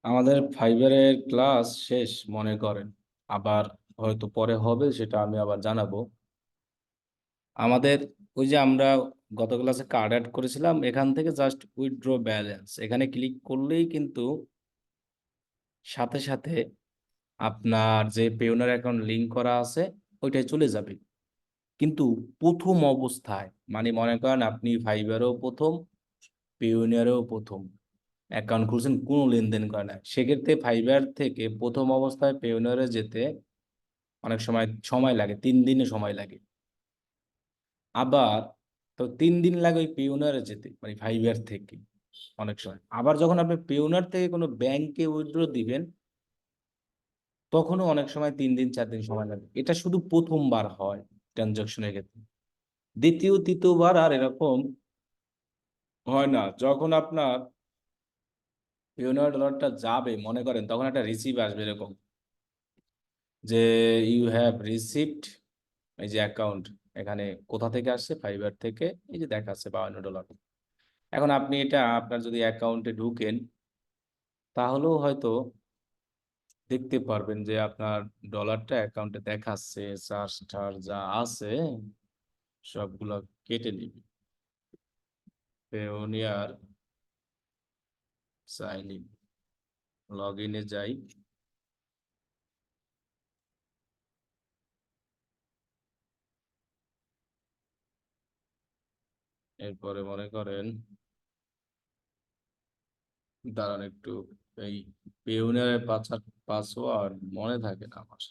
আমাদের ফাইবারের ক্লাস শেষ মনে করেন, আবার হয়তো পরে হবে, সেটা আমি আবার জানাবো। আমাদের ওই যে আমরা গত ক্লাসে কার্ড অ্যাড করেছিলাম, এখান থেকে জাস্ট উইথড্র ব্যালেন্স এখানে ক্লিক করলেই কিন্তু সাথে সাথে আপনার যে পেওনার অ্যাকাউন্ট লিংক করা আছে ওইটাই চলে যাবে। কিন্তু প্রথম অবস্থায় মানে মনে করেন আপনি ফাইবারেও প্রথম, পেওনিয়ারেও প্রথম অ্যাকাউন্ট খুলছেন, কোনো লেনদেন করে না, সেক্ষেত্রে ফাইবার থেকে প্রথম অবস্থায় পেওনিয়ারে যেতে অনেক সময় সময় লাগে, 3 দিনে সময় লাগে। আবার তো 3 দিন লাগে ওই পিওনারে যেতে, মানে ফাইবার থেকে অনেক সময়। আবার যখন আপনি পিওনার থেকে কোনো ব্যাংকে উইথড্র দিবেন, তখনও অনেক সময় 3 দিন 4 দিন সময় লাগে। এটা শুধু প্রথমবার হয় ট্রানজাকশনের ক্ষেত্রে, দ্বিতীয় তৃতীয়বার আর এরকম হয় না। যখন আপনার পিওনার ডলারটা যাবে মনে করেন, তখন একটা রিসিভ আসবে এরকম যে ইউ হ্যাভ রিসিভড, এই যে অ্যাকাউন্ট, এখানে কোথা থেকে আসছে, ফাইবার থেকে, এই যে দেখাচ্ছে $52। এখন আপনি এটা আপনার যদি অ্যাকাউন্টে ঢুকেন, তাহলেও হয়তো দেখতে পারবেন যে আপনার ডলারটা অ্যাকাউন্টে দেখাচ্ছে, চার্জ টার্জ যা আছে সবগুলো কেটে নিবে। পেওনিয়ার সাইন ইন, লগ ইনে যাই। এরপরে মনে করেন, দাঁড়ান একটু, এই পেওনিয়ারের পাসওয়ার্ড মনে থাকে না আমার।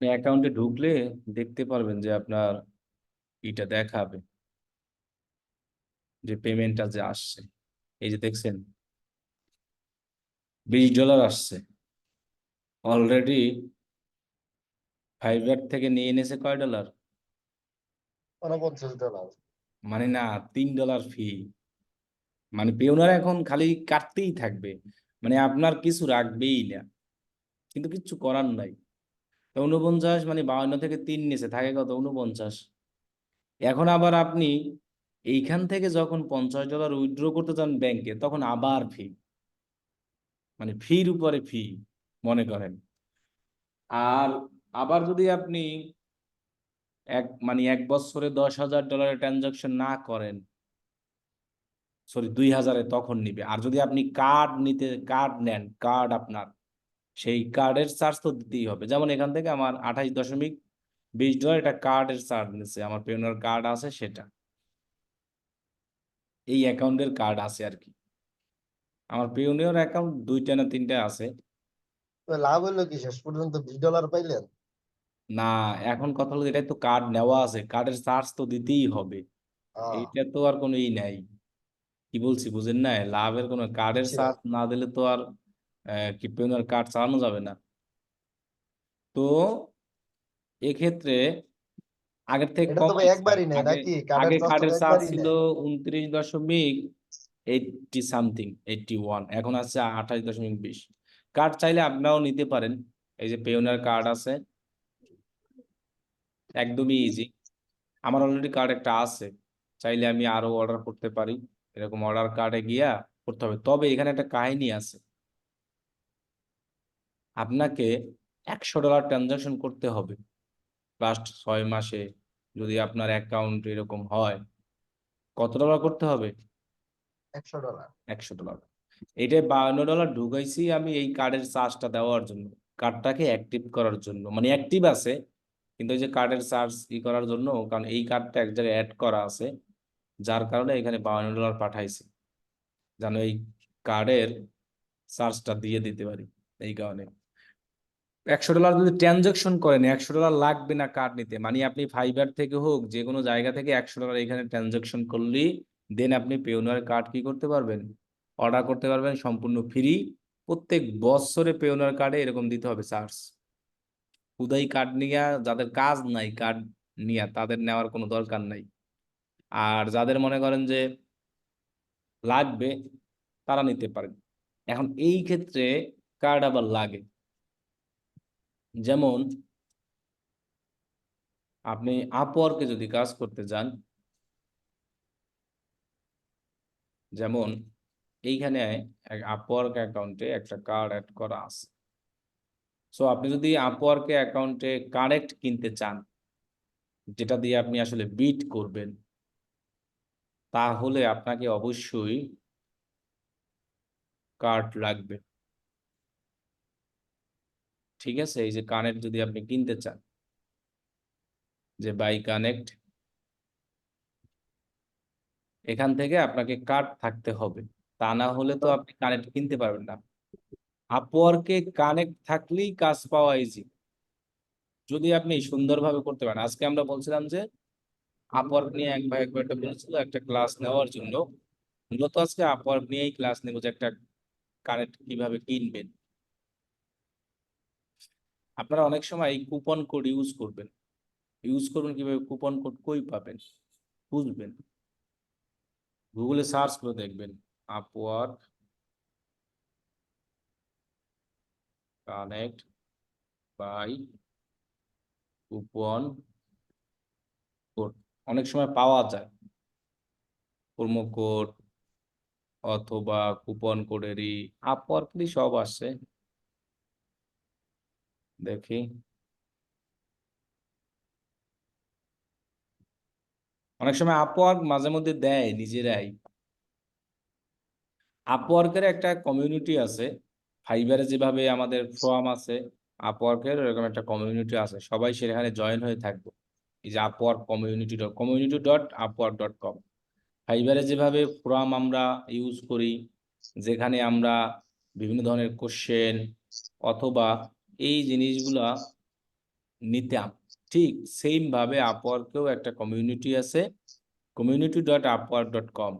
অ্যাকাউন্টে ঢুকলে দেখতে পারবেন যে আপনার এটা দেখাবে যে পেমেন্টটা যে আসছে, এই যে দেখছেন $20 আসছে অলরেডি। ফাইবার থেকে নিয়ে এনেছে কয় ডলার, 49 ডলার। মানে না, $3 ফি। মানে পেওনার এখন খালি কাটতেই থাকবে, মানে আপনার কিছু রাখবেই না, কিন্তু কিছু করার নাই। তো 49 মানে 52 থেকে 3 নিচে থাকে কত, 49। এখন আবার আপনি এইখান থেকে যখন $50 উইথড্র করতে চান ব্যাংকে, তখন আবার ফি, মানে ফির উপরে ফি মনে করেন। আর আবার যদি আপনি মানে 1 বছরে $10,000 ট্রানজাকশন না করেন, সরি 2,000-এ, তখন নিবে। আর যদি আপনি কার্ড নেন, কার্ড আপনার, সেই কার্ডের চার্জ তো দিতেই হবে। যেমন এখান থেকে আমার $28.20 এটা কার্ডের চার্জ নিচ্ছে, আমার পেওনার কার্ড আছে সেটা, এই অ্যাকাউন্টের কার্ড আছে আর কি। আমার পেওনিয়ার অ্যাকাউন্ট 2টা না 3টা আছে। তো লাভ হলো কি, শেষ পর্যন্ত $20 পাইলেন? না, এখন কথা হলো এটাই তো কার্ড নেওয়া আছে, কার্ডের চার্জ তো দিতেই হবে। আহ এইটা তো আর কোনো নাই, কি বলছি বুঝেন না, লাভের কোনো কার্ডের বুঝছি না। চার্জ না দিলে তো আর কি পেওনার কার্ড চালানো যাবে না। তো এক্ষেত্রে আগের থেকে এটা তো কম ভাই নিচ্ছে। একবারই নেয় আগে নাকি? কার্ডের আগে চার্জ তো কার্ডের চার্জ একবারই ছিল নেয়। 29.80 সামথিং, 81, এখন আছে 28.20। কার্ড চাইলে আপনারাও নিতে পারেন, এই যে পেওনার কার্ড আছে, একদমই ইজি। আমার অলরেডি কার্ড একটা আছে, চাইলে আমি আরো অর্ডার করতে পারি। এরকম অর্ডার কার্ডে গিয়া করতে হবে, তবে এখানে একটা কাহিনী আছে। আপনাকে $100 ট্রানজাকশন করতে হবে লাস্ট 6 মাসে, যদি আপনার অ্যাকাউন্ট এরকম হয়। কত ডলার করতে হবে? $100। $100। এইটাই $52 ঢুকাইছি আমি এই কার্ডের চার্জটা দেওয়ার জন্য, কার্ডটাকে অ্যাক্টিভ করার জন্য, মানে অ্যাক্টিভ আছে কিন্তু ওই যে কার্ডের চার্জ করার জন্য, কারণ এই কার্ডটা এক জায়গায় অ্যাড করা আছে, যার কারণে এখানে $52 পাঠাইছি, যেন এই কার্ডের চার্জটা দিয়ে দিতে পারি। এই কারণে $100 যদি ট্রানজাকশন করেন, $100 লাগবে না কার্ড নিতে, মানে আপনি ফাইবার থেকে হোক যে কোনো জায়গা থেকে $100 এখানে ট্রানজাকশন করলেই দেন আপনি পেওনার কার্ড কি করতে পারবেন, অর্ডার করতে পারবেন সম্পূর্ণ ফ্রি। প্রত্যেক বছরে পেওনার কার্ডে এরকম দিতে হবে চার্জ। হুদাই কার্ড নিয়ে যাদের কাজ নাই, কার্ড নিয়ে তাদের নেওয়ার কোনো দরকার নাই। আর যাদের মনে করেন যে লাগবে তারা নিতে পারেন। এখন এই ক্ষেত্রে কার্ড আবার লাগে, যেমন আপনি আপওয়ার্কে যদি কাজ করতে যান, যেমন এইখানে আপওয়ার্ক অ্যাকাউন্টে একটা কার্ড অ্যাড করা আছে। সো আপনি যদি আপওয়ার্কে অ্যাকাউন্টে কারেক্ট কিনতে চান, যেটা দিয়ে আপনি আসলে বিট করবেন, তাহলে আপনাকে অবশ্যই কার্ড লাগবে। ঠিক আছে, এই যে কানেক্ট যদি আপনি কিনতে চান, যে বাই কানেক্ট, এখান থেকে আপনাকে কার্ড থাকতে হবে, তা না হলে তো আপনি কানেক্ট কিনতে পারবেন না। আপওয়ার্কে কানেক্ট থাকলেই কাজ পাওয়া ইজি, যদি আপনি সুন্দরভাবে করতে পারেন। আজকে আমরা বলছিলাম যে আপওয়ার্ক নিয়ে এক ভাই একবার একটা বলেছিল একটা ক্লাস নেওয়ার জন্য, মূলত আজকে আপওয়ার্ক নিয়েই ক্লাস নেব, যে একটা কানেক্ট কিভাবে কিনবেন। আপনারা অনেক সময় কুপন কোড ইউজ করবেন, কিভাবে কুপন কোড কই পাবেন বুঝবেন, গুগলে সার্চ করে দেখবেন Upwork connect buy coupon code, অনেক সময় পাওয়া যায় প্রোমো কোড অথবা কুপন কোডেরই, আপওয়ার্কেরই সব আসছে। দেখি, অনেক সময় আপওয়ার্ক মাঝে মধ্যে দেয় নিজেরাই। আপওয়ার্কের একটা কমিউনিটি আছে, ফাইবারে যেভাবে আমাদের ফোরাম আছে, আপওয়ার্কের এরকম একটা কমিউনিটি আছে, সবাই সেখানে জয়েন হয়ে থাকবে। এই যে আপওয়ার্ক community.আপওয়ার্ক.com, ফাইবারে যেভাবে ফোরাম আমরা ইউজ করি, যেখানে আমরা বিভিন্ন ধরনের কোশ্চেন অথবা এই জিনিসগুলা নিতাম, ঠিক সেম ভাবে আপওয়ার্কেও একটা কমিউনিটি আছে, community.আপওয়ার্ক.com।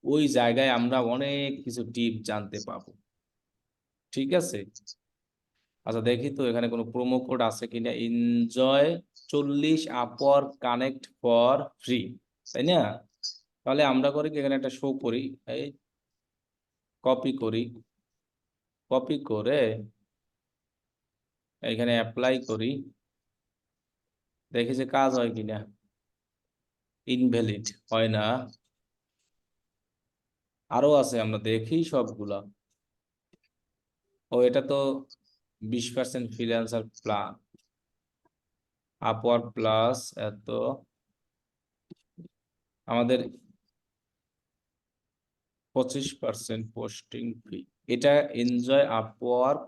ওই জায়গায় আমরা অনেক কিছু টিপ জানতে পাবো। ঠিক আছে, আচ্ছা দেখি তো এখানে কোনো প্রোমো কোড আছে কিনা, enjoy 40 Upwork connect for free, তাই না? তাহলে আমরা করি কি, এখানে একটা শো করি, এই কপি করি, কপি করে এখানে অ্যাপ্লাই করি, দেখি যে কাজ হয় কিনা। ইনভ্যালিড হয় না, আরো আছে, আমরা দেখি সবগুলা। ও এটা তো 20% ফ্রিল্যান্সার প্ল্যান, আপওয়ার্ক প্লাস এত, আমাদের 25% পোস্টিং ফি, এটা এনজয় আপওয়ার্ক,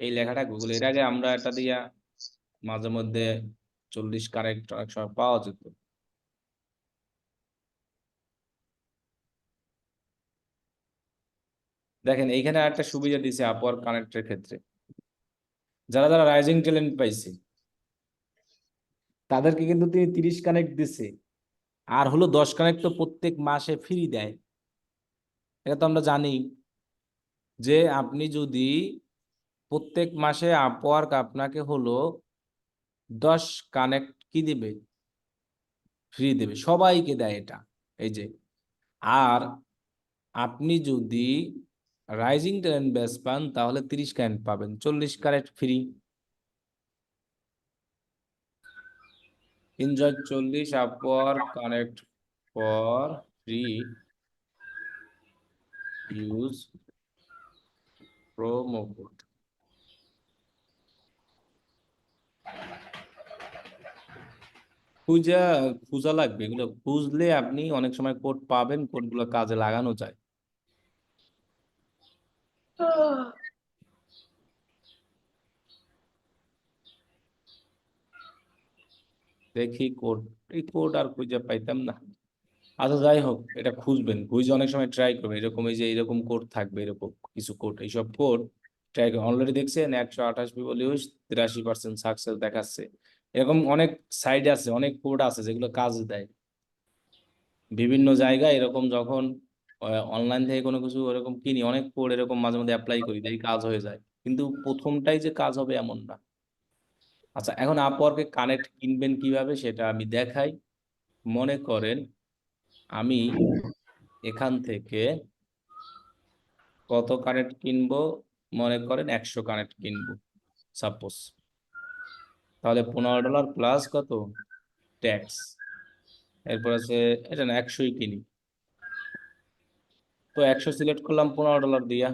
এই লেখাটা গুগল, এর আগে আমরা এটা দিয়া মাঝে মধ্যে 40 কারেক্ট অনেক সময় পাওয়া যেত। দেখেন এইখানে একটা সুবিধা দিছে আপওয়ার্ক কানেক্টের ক্ষেত্রে, যারা যারা রাইজিং ট্যালেন্ট পাইছে তাদেরকে কিন্তু তিনি 30 কানেক্ট দিছে, আর হলো 10 কানেক্ট তো প্রত্যেক মাসে ফ্রি দেয়। এটা তো আমরা জানি যে আপনি যদি প্রত্যেক মাসে আপওয়ার্ক আপনাকে হলো 10 কানেক্ট কি দিবে, ফ্রি দেবে, সবাইকে দেয় এটা। এই যে, আর আপনি যদি রাইজিং ট্যালেন্ট ব্যাচ পান তাহলে 30 কানেক্ট পাবেন, 40 connect free. Enjoy 40 Upwork connect for free, use promo code. খুঁজা খুঁজা লাগবে, এগুলো খুঁজলে আপনি অনেক সময় কোড পাবেন, কোডগুলো কাজে লাগানো যায়। দেখি কোড, এই কোড আর খুঁজে পাইতাম না। আচ্ছা যাই হোক, এটা খুঁজবেন, খুঁজে অনেক সময় ট্রাই করবেন, এরকম এই যে এরকম কোড থাকবে, এরকম কিছু কোড, এইসব কোড ট্রাই করবেন। অলরেডি দেখছেন 128 পিপল ইউজ, 83% সাকসেস দেখাচ্ছে। এরকম অনেক সাইড আছে, অনেক কোড আছে যেগুলো কাজ দেয় বিভিন্ন জায়গায়। এরকম যখন অনলাইন থেকে কোনো কিছু এরকম কিনি, অনেক কোড এরকম মাঝে মধ্যে অ্যাপ্লাই করি, দেখি কাজ হয়ে যায়, কিন্তু প্রথমটাই যে কাজ হবে এমন না। আচ্ছা এখন আপওয়ার্কে কানেক্ট কিনবেন কিভাবে সেটা আমি দেখাই। মনে করেন আমি এখান থেকে কত কানেক্ট কিনবো, মনে করেন 100 কানেক্ট কিনবো সাপোজ। তাহলে $15 প্লাস কত ট্যাক্স, এরপর আছে এটা না 100ই কিনি, তো 100 সিলেক্ট করলাম $15 দিয়া,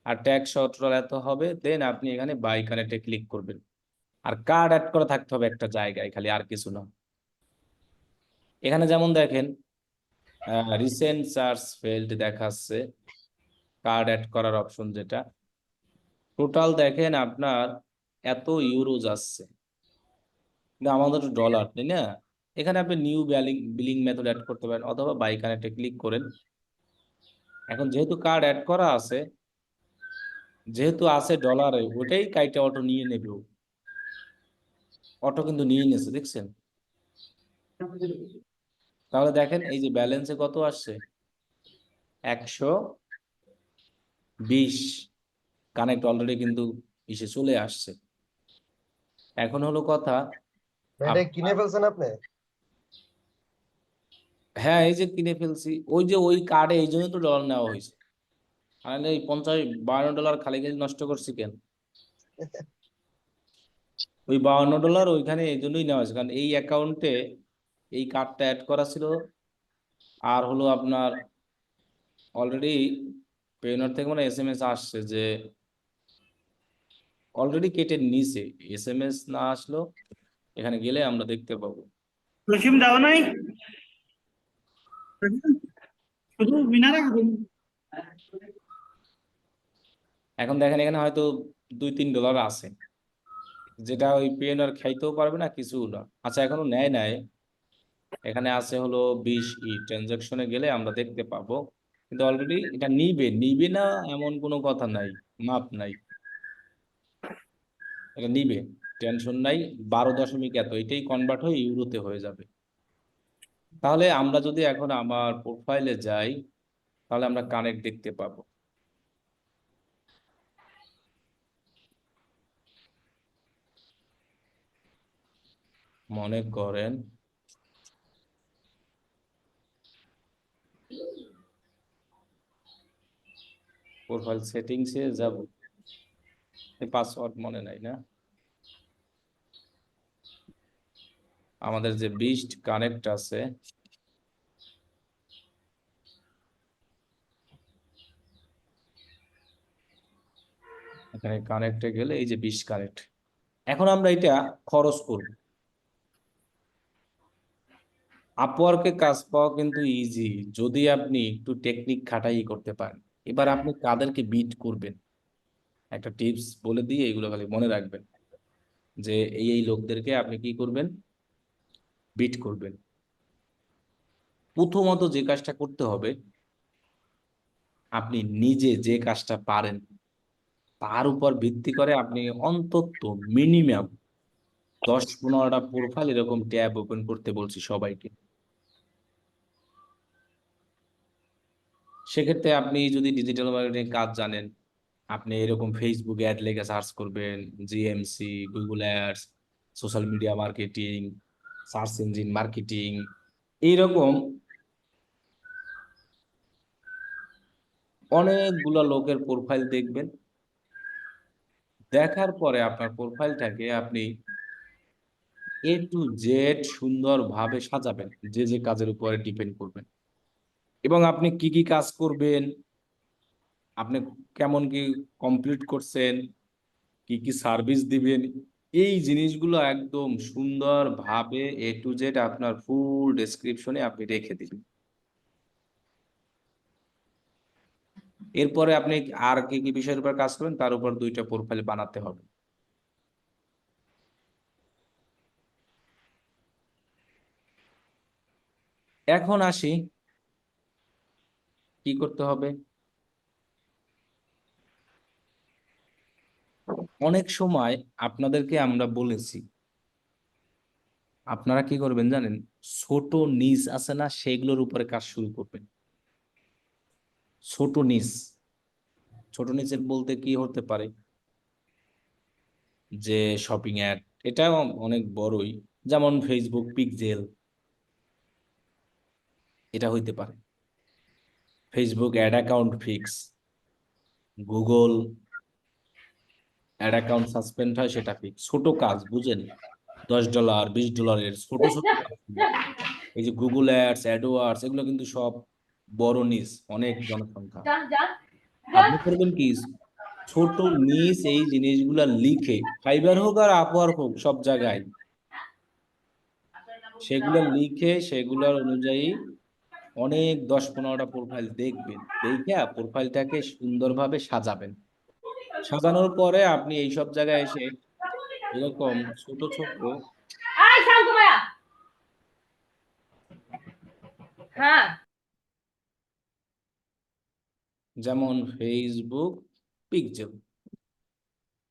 আর ট্যাক্স টোটাল এত হবে। দেন আপনি এখানে বাই কানেক্টে ক্লিক করবেন, আর কার্ড অ্যাড করা থাকতে হবে একটা জায়গায় খালি, আর কিছু না। এখানে যেমন দেখেন রিসেন্ট সার্চ ফেল্ড দেখাচ্ছে, কার্ড অ্যাড করার অপশন যেটা, টোটাল দেখেন আপনার এত ইউরোজ আসছে, কিন্তু আমাদের ডলার তাই না। এখানে আপনি নিউ বিলিং মেথড অ্যাড করতে পারেন, অথবা বাই কানেক্টে ক্লিক করেন। এখন যেহেতু কার্ড অ্যাড করা আছে, যেহেতু আছে ডলারে, ওটাই কাইটা অটো নিয়ে নেবে ও। অটো কিন্তু নিয়ে নিয়েছে, দেখছেন। তাহলে দেখেন এই যে ব্যালেন্সে কত আসছে, 120 কানেক্ট অলরেডি কিন্তু ইসে চলে আসছে। এখন হলো কথা, এটা কিনে ফেলছেন আপনি? হ্যাঁ এই যে কিনে ফেলছি, ওই যে ওই কার্ডে এই জন্য তো ডলার নেওয়া হয়েছে, আর এই 52 ডলার খালি খালি নষ্ট করছি কেন। ওই $52 ওইখানে এই জন্যই নেওয়া হয়েছে, কারণ এই অ্যাকাউন্টে এই কার্ডটা অ্যাড করা ছিল। আর হলো আপনার অলরেডি পেইনর থেকে মানে SMS আসছে যে অলরেডি কেটে নিছে। SMS না আসলো, এখানে গেলে আমরা দেখতে পাবো। রসিম দেওয়া নাই, শুধু মিনারে খাবেন। এখন দেখেন এখানে হয়তো $2-3 আছে, যেটা ওই পেইনর খাইতেও পারবে না, কিছু না। আচ্ছা এখনো নেয় নাই, এখানে আছে হলো 20 ট্রানজাকশনে গেলে আমরা দেখতে পাবো। কিন্তু অলরেডি এটা নিবে নিবে না এমন কোনো কথা নাই, মাপ নাই, এটা নিবে, টেনশন নাই। 12 দশমিক এত, এটাই কনভার্ট হয়ে ইউরোতে হয়ে যাবে। তাহলে আমরা যদি এখন আমার প্রোফাইলে যাই, তাহলে আমরা কানেক্ট দেখতে পাবো। মনে করেন প্রোফাইল সেটিংসে যাব, পাসওয়ার্ড মনে নাই না, আমাদের যে বিস্ট কানেক্ট আছে, এখানে কানেক্টে গেলে এই যে 20 কানেক্ট। এখন আমরা এটা খরচ করব। আপওয়ার্কে কাজ পাওয়া কিন্তু ইজি, যদি আপনি একটু টেকনিক খাটাই করতে পারেন। এবার আপনি কাদেরকে বিট করবেন, একটা টিপস বলে দিয়ে এগুলো খালি মনে রাখবেন, যে এই এই লোকদেরকে আপনি কি করবেন, বিট করবেন। প্রথমত যে কাজটা করতে হবে, আপনি নিজে যে কাজটা পারেন তার উপর ভিত্তি করে আপনি অন্তত মিনিমাম 10-15টা প্রোফাইল এরকম ট্যাব ওপেন করতে বলছি সবাইকে। সেক্ষেত্রে আপনি যদি ডিজিটাল মার্কেটিং কাজ জানেন, আপনি এরকম ফেসবুক অ্যাড লেগে সার্চ করবেন, GMC, Google ads, social media marketing, search engine marketing, এইরকম অনেকগুলো লোকের প্রোফাইল দেখবেন। দেখার পরে আপনার প্রোফাইলটাকে আপনি A to Z সুন্দরভাবে সাজাবেন, যে যে কাজের উপরে ডিপেন্ড করবেন, এবং আপনি কি কি কাজ করবেন, আপনি কেমন কি কমপ্লিট করছেন, কি কি সার্ভিস দিবেন, এই জিনিসগুলো একদম সুন্দরভাবে A to Z আপনার ফুল ডেসক্রিপশনে আপনি রেখে দিন। এরপরে আপনি আর কি কি বিষয়ের উপর কাজ করবেন তার উপর 2টা প্রোফাইল বানাতে হবে। এখন আসি কি করতে হবে। অনেক সময় আপনাদেরকে আমরা বলেছি, আপনারা কি করবেন জানেন, ছোট নিজ আছে না, সেগুলোর উপরে কাজ শুরু করবেন। ছোট নিজ, ছোট নিচের বলতে কি হতে পারে, যে শপিং অ্যাড, এটা অনেক বড়ই, যেমন ফেসবুক পিক্সেল, এটা হইতে পারে। Facebook ad account fix, Google ad account suspend হয় সেটা ফিক্স। ছোট কাজ বুঝেন, $10 $20 ছোট ছোট কাজগুলো। এই যে গুগল অ্যাডস, অ্যাডওয়ার্ডস, এগুলো কিন্তু সব বড় নিস, অনেক জনসংখ্যা। আপনি করবেন কি, ছোট নিস এই জিনিসগুলা লিখে, ফাইবার হোক আর আপওয়ার্ক হোক, সব জায়গায় সেগুলো লিখে সেগুলোর অনুযায়ী অনেক 10-15টা প্রোফাইল দেখবেন, দেখে প্রোফাইলটাকে সুন্দরভাবে সাজাবেন। সাজানোর পরে আপনি এই সব জায়গায় এসে এরকম ছোট ছোট, হ্যাঁ, যেমন ফেসবুক পিক্সেল,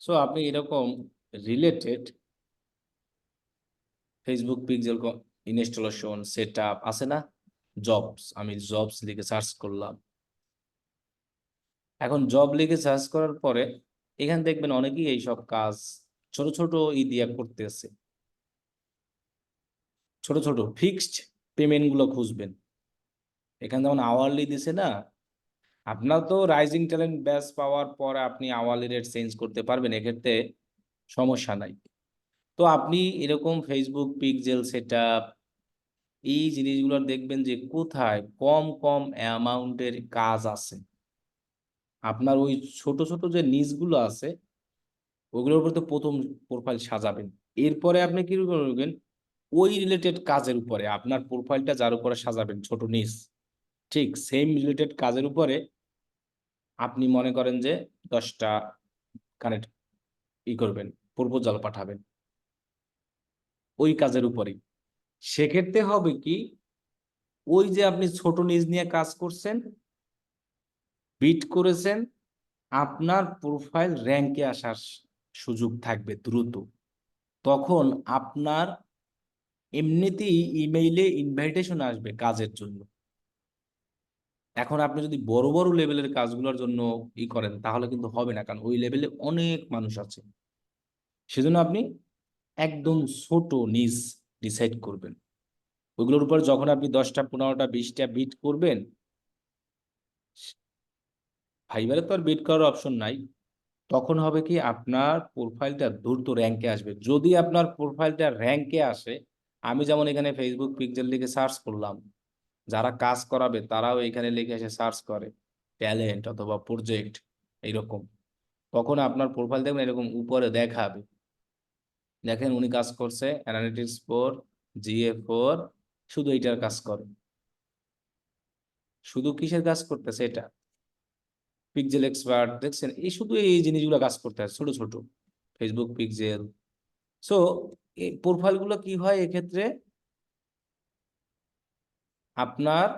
সো আপনি এরকম related Facebook pixel installation set up আছে না, জবস, আমি জবস লিখে সার্চ করলাম। এখন জব লিখে সার্চ করার পরে এখানে দেখবেন অনেকেই এই সব কাজ ছোট ছোট দিয়া করতেছে। ছোট ছোট ফিক্সড পেমেন্ট গুলো খুঁজবেন। এখানে যেমন আওয়ারলি দিছে না, আপনার তো রাইজিং ট্যালেন্ট ব্যাচ পাওয়ার পর আপনি আওয়ারলি রেট চেঞ্জ করতে পারবেন, এক্ষেত্রে সমস্যা নাই। তো আপনি এরকম ফেসবুক পিক্সেল সেটআপ এই জিনিসগুলো দেখবেন যে কোথায় কম কম অ্যামাউন্টের কাজ আছে। আপনার ওই ছোট ছোট যে নিচগুলো আছে ওগুলোর উপর তো প্রথম প্রোফাইল সাজাবেন। এরপরে আপনি কি করবেন, ওই রিলেটেড কাজের উপরে আপনার প্রোফাইলটা যার উপরে সাজাবেন ছোট নিচ, ঠিক সেম রিলেটেড কাজের উপরে আপনি মনে করেন যে 10টা কানেক্ট করবেন, প্রপোজাল পাঠাবেন ওই কাজের উপরেই। সেক্ষেত্রে হবে কি, ওই যে আপনি ছোট নিজ নিয়ে কাজ করছেন, বিট করেছেন, আপনার প্রোফাইল র্যাঙ্কে আসার সুযোগ থাকবে দ্রুত। তখন আপনার এমনিতেই ইমেইলে ইনভাইটেশন আসবে কাজের জন্য। এখন আপনি যদি বড় বড় লেভেলের কাজগুলোর জন্য করেন তাহলে কিন্তু হবে না, কারণ ওই লেভেলে অনেক মানুষ আছে। সেজন্য আপনি একদম ছোট নিজ ডিসাইড করবেন। ওইগুলোর উপর যখন আপনি 10টা 15টা 20টা বিট করবেন, ফাইবারে তো আর বিট করার অপশন নাই, তখন হবে কি আপনার প্রোফাইলটা দ্রুত র্যাঙ্কে আসবে। যদি আপনার প্রোফাইলটা র্যাঙ্কে আসে, আমি যেমন এখানে ফেসবুক পিক্সেল লিখে সার্চ করলাম, যারা কাজ করাবে তারাও এখানে লিখে এসে সার্চ করে ট্যালেন্ট অথবা প্রজেক্ট এইরকম, তখন আপনার প্রোফাইল দেখবেন এরকম উপরে দেখাবে, দেখেন উনি কাজ করছে অ্যানালিটিক্স 4 GA4, শুধু এইটার কাজ করে। শুধু কিসের কাজ করতেছে এটা, পিক্সেল এক্সপার্ট, দেখছেন এই শুধু এই জিনিসগুলো কাজ করতে হয় ছোট ছোট ফেসবুক পিক্সেল। সো এই প্রোফাইল গুলো কি হয় এক্ষেত্রে, আপনার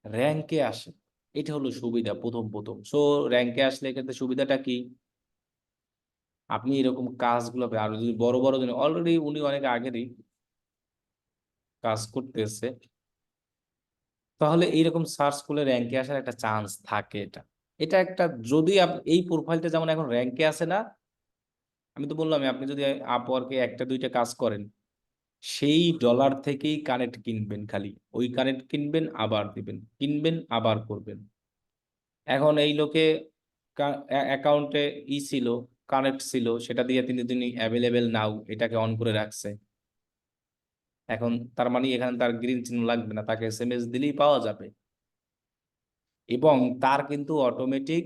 র্যাঙ্কে আসে। এটা হলো সুবিধা প্রথম প্রথম। সো র্যাঙ্কে আসলে এক্ষেত্রে সুবিধাটা কি, আপনি এরকম কাজগুলো আর যদি বড় বড় অলরেডি উনি অনেক আগেরই কাজ করতেছে, তাহলে এইরকম সার্চ করলে র্যাঙ্কে আসার একটা চান্স থাকে। এটা এটা একটা, যদি এই প্রোফাইলটা যেমন এখন র্যাঙ্কে আসে না, আমি তো বললাম আপনি যদি আপওয়ার্কে একটা দুইটা কাজ করেন, সেই ডলার থেকেই কানেক্ট কিনবেন, খালি ওই কানেক্ট কিনবেন আবার দিবেন, কিনবেন আবার করবেন। এখন এই লোকে অ্যাকাউন্টে ছিল, কানেক্ট ছিল, সেটা দিয়ে তিনি অ্যাভেলেবেল নাও এটাকে অন করে রাখছে। এখন তার মানে এখানে তার গ্রিন চিহ্ন লাগবে না, তাকে SMS দিলেই পাওয়া যাবে। এবং তার কিন্তু অটোমেটিক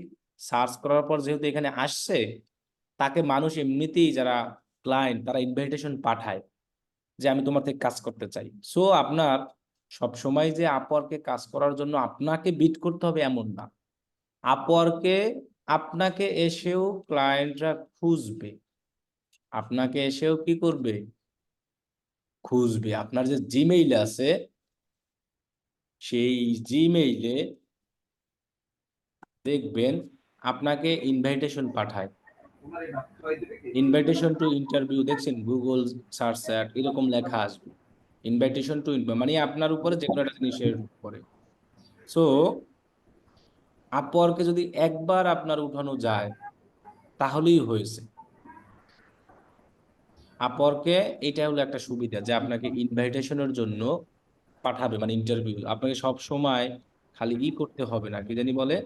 সার্চ করার পর যেহেতু এখানে আসছে, তাকে মানুষ এমনিতেই যারা ক্লায়েন্ট তারা ইনভাইটেশন পাঠায় যে আমি তোমার থেকে কাজ করতে চাই। সো আপনার সব সময় যে আপওয়ার্কে কাজ করার জন্য আপনাকে বিট করতে হবে এমন না, আপওয়ার্কে আপনাকে এসেও ক্লায়েন্টরা খুঁজবে, আপনাকে এসেও কি করবে, খুঁজবে। আপনার যে জিমেইল আছে সেই জিমেইলে দেখবেন আপনাকে ইনভাইটেশন পাঠায়, ইনভাইটেশন টু ইন্টারভিউ, দেখছেন গুগল সার্চ অ্যাড এরকম লেখা আসবে, ইনভাইটেশন টু মানে আপনার উপরে যে কোনো একটা জিনিসের উপরে। সো আপওয়ার্কে যদি একবার আপনার উঠানো যায় তাহলেই হয়েছে। আপওয়ার্কে এটা হলো একটা সুবিধা যে আপনাকে ইনভাইটেশনের জন্য পাঠাবে, মানে ইন্টারভিউ। আপনাকে সব সময় খালি করতে হবে না, কি জানি বলে,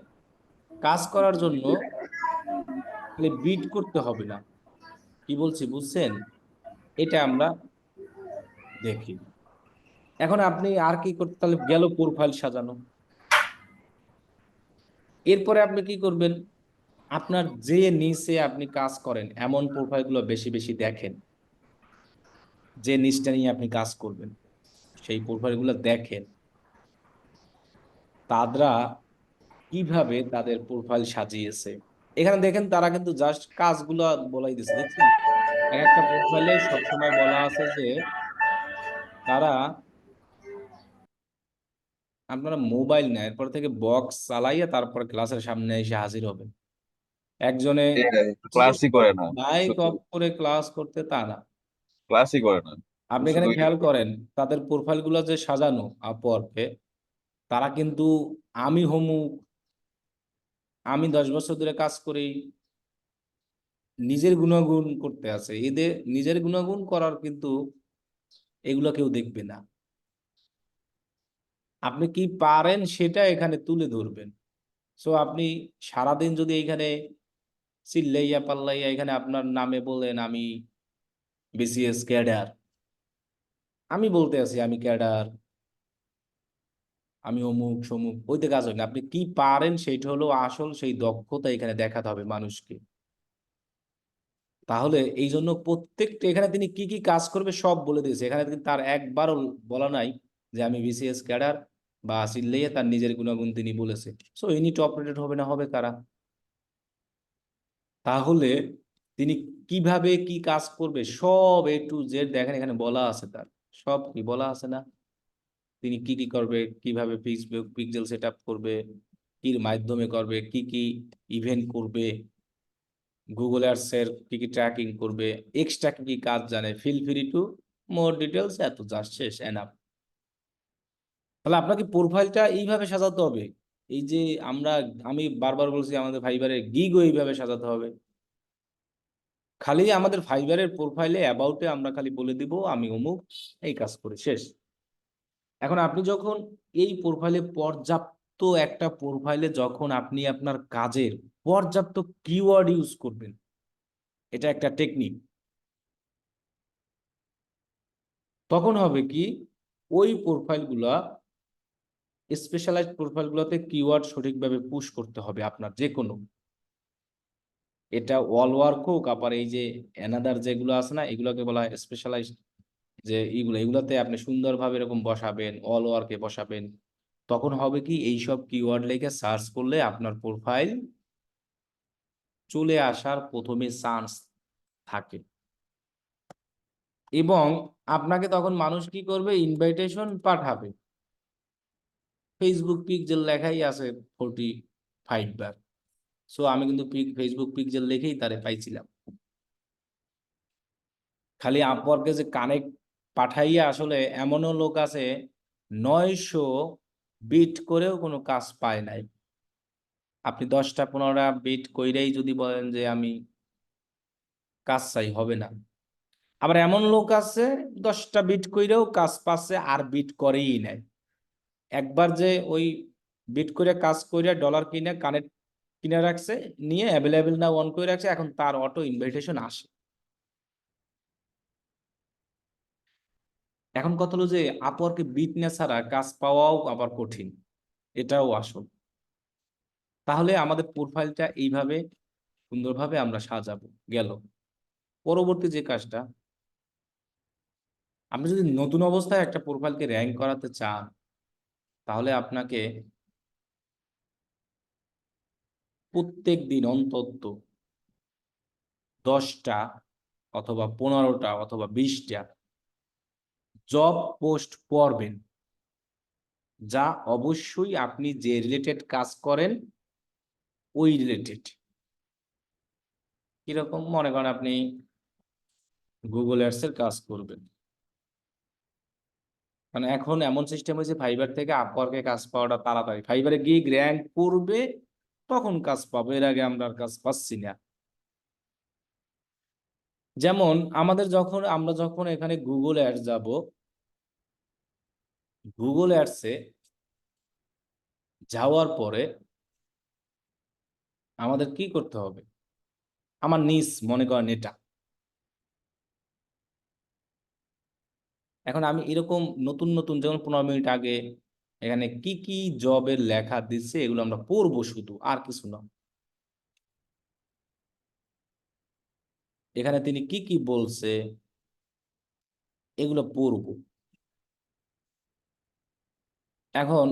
কাজ করার জন্য খালি বিট করতে হবে না। কি বলছি বুঝছেন? এটা আমরা দেখি। এখন আপনি আর কি করতে, তাহলে গেল প্রোফাইল সাজানো। এরপরে আপনি কি করবেন? আপনার যে নিচে আপনি কাজ করেন এমন প্রোফাইলগুলো বেশি বেশি দেখেন। যে নিচটা নিয়ে আপনি কাজ করবেন সেই প্রোফাইলগুলো দেখেন, তারা কিভাবে তাদের প্রোফাইল সাজিয়েছে। এখানে দেখেন তারা কিন্তু জাস্ট কাজগুলো বলাই দিচ্ছে, দেখছেন? এক একটা প্রোফাইলে সবসময় বলা আছে যে তারা, আপনারা মোবাইল নেয় এরপর থেকে বক্স চালাইয়া তারপর ক্লাসের সামনে এসে হাজির হবে। একজনে ক্লাসই করে না, মাইক শুধু অফ করে ক্লাস করতে, তা না। ক্লাসই করে না, আপনি এখানে শুধু খেয়াল করেন তাদের প্রোফাইল গুলো যে সাজানো আপওয়ার্কে, তারা কিন্তু আমি হমুক, আমি 10 বছর ধরে কাজ করি, নিজের গুণাগুণ করতে আছে। এদের নিজের গুণাগুণ করার কিন্তু এগুলো কেউ দেখবে না। আপনি কি পারেন সেটা এখানে তুলে ধরবেন। সো আপনি সারাদিন যদি এইখানে চিল্লাইয়া পাল্লাইয়া এখানে আপনার নামে বলেন আমি বিসিএস ক্যাডার, আমি বলতে আছি আমি ক্যাডার, আমি অমুক সমুক, ওইতে কাজ হবে না। আপনি কি পারেন সেইটা হলো আসল, সেই দক্ষতা এখানে দেখাতে হবে মানুষকে। তাহলে এই জন্য প্রত্যেকটা এখানে তিনি কি কি কাজ করবে সব বলে দিয়েছে। এখানে কিন্তু তার একবারও বলা নাই যে আমি বিসিএস ক্যাডার বা চিল্লাইয়া তার নিজের গুণাগুণ তিনি বলেছে। সো ইনি টপ রেটেড হবে না হবে কারা? তাহলে তিনি কিভাবে কি কাজ করবে সব A to Z দেখেন এখানে বলা আছে, তার সব কি বলা আছে না? তিনি কি কি করবে, কিভাবে ফেসবুক পিক্সেল সেট আপ করবে, কির মাধ্যমে করবে, কি কি ইভেন্ট করবে, গুগল অ্যাডস এর কি কি ট্র্যাকিং করবে, এক্সট্রা কি কি কাজ জানে, feel free to more details, এত জাস্ট শেষ এনাফ। তাহলে আপনাকে প্রোফাইলটা এইভাবে সাজাতে হবে। এই যে আমরা, আমি বারবার বলছি আমাদের ফাইবারের গিগও এইভাবে সাজাতে হবে। খালি আমাদের ফাইবারের প্রোফাইলে অ্যাবাউটে আমরা খালি বলে দিব আমি অমুক, এই কাজ করি, শেষ। এখন আপনি যখন এই প্রোফাইলে পর্যাপ্ত একটা প্রোফাইলে যখন আপনি আপনার কাজের পর্যাপ্ত কিওয়ার্ড ইউজ করবেন, এটা একটা টেকনিক, তখন হবে কি ওই প্রোফাইলগুলা, স্পেশালাইজড প্রোফাইলগুলোতে কিওয়ার্ড সঠিকভাবে পুশ করতে হবে আপনার যে কোনো, এটা অল ওয়ার্ক হোক, আবার এই যে অ্যানাদার যেগুলো আছে না এগুলোকে বলা হয় স্পেশালাইজড, যে এগুলাতে আপনি সুন্দরভাবে এরকম বসাবেন, অল ওয়ার্কে বসাবেন। তখন হবে কি এইসব কিওয়ার্ড লিখে সার্চ করলে আপনার প্রোফাইল চলে আসার প্রথমে চান্স থাকে। এবং আপনাকে তখন মানুষ কি করবে, ইনভাইটেশন পাঠাবে। ফেসবুক পিক্সেল লেখাই আছে 45 বার। সো আমি কিন্তু ফেসবুক পিক্সেল লিখেই তারে পাইছিলাম। খালি আপওয়ার্কে যে কানেক্ট পাঠাইয়া আসলে এমনও লোক আছে 900 বিট করেও কোনো কাজ পায় নাই। আপনি 10টা 15টা বিট কইরেই যদি বলেন যে আমি কাজ চাই, হবে না। আবার এমন লোক আছে 10টা বিট কইরেও কাজ পাচ্ছে আর বিট করেই নাই। একবার যে ওই বিট করে কাজ করে ডলার কিনে কানেক্ট কিনে রাখছে, নিয়ে অ্যাভেলেবেল না অন করে রাখছে, এখন তার অটো ইনভাইটেশন আসে। এখন কথা হলো যে আপওয়ার্কে বিট না ছাড়া কাজ পাওয়াও আবার কঠিন, এটাও আসল। তাহলে আমাদের প্রোফাইলটা এইভাবে সুন্দরভাবে আমরা সাজাবো। গেল পরবর্তী যে কাজটা, আপনি যদি নতুন অবস্থায় একটা প্রোফাইলকে র্যাঙ্ক করাতে চান, তাহলে আপনাকে প্রত্যেক দিন অন্তত 10টা অথবা 15টা অথবা 20টা জব পোস্ট পড়বেন, যা অবশ্যই আপনি যে রিলেটেড কাজ করেন ওই রিলেটেড। কিরকম? মনে করেন আপনি গুগল অ্যাডস এর কাজ করবেন, মানে এখন এমন সিস্টেম হয়েছে ফাইবার থেকে আপওয়ার্কে কাজ পাওয়াটা তাড়াতাড়ি, ফাইবারে গিয়ে র্যাঙ্ক করবে তখন কাজ পাবো, এর আগে আমরা আর কাজ পাচ্ছি না। যেমন আমরা যখন এখানে গুগল অ্যাডস যাব, গুগল অ্যাডসে যাওয়ার পরে আমাদের কি করতে হবে? আমার নিজ মনে করেন এটা, এখন আমি এরকম নতুন নতুন যেমন 15 মিনিট আগে এখানে কি কি জবের লেখা দিচ্ছে এগুলো আমরা পড়বো, শুধু আর কিছু না। এখানে তিনি কি কি বলছে এগুলো পড়বো। এখন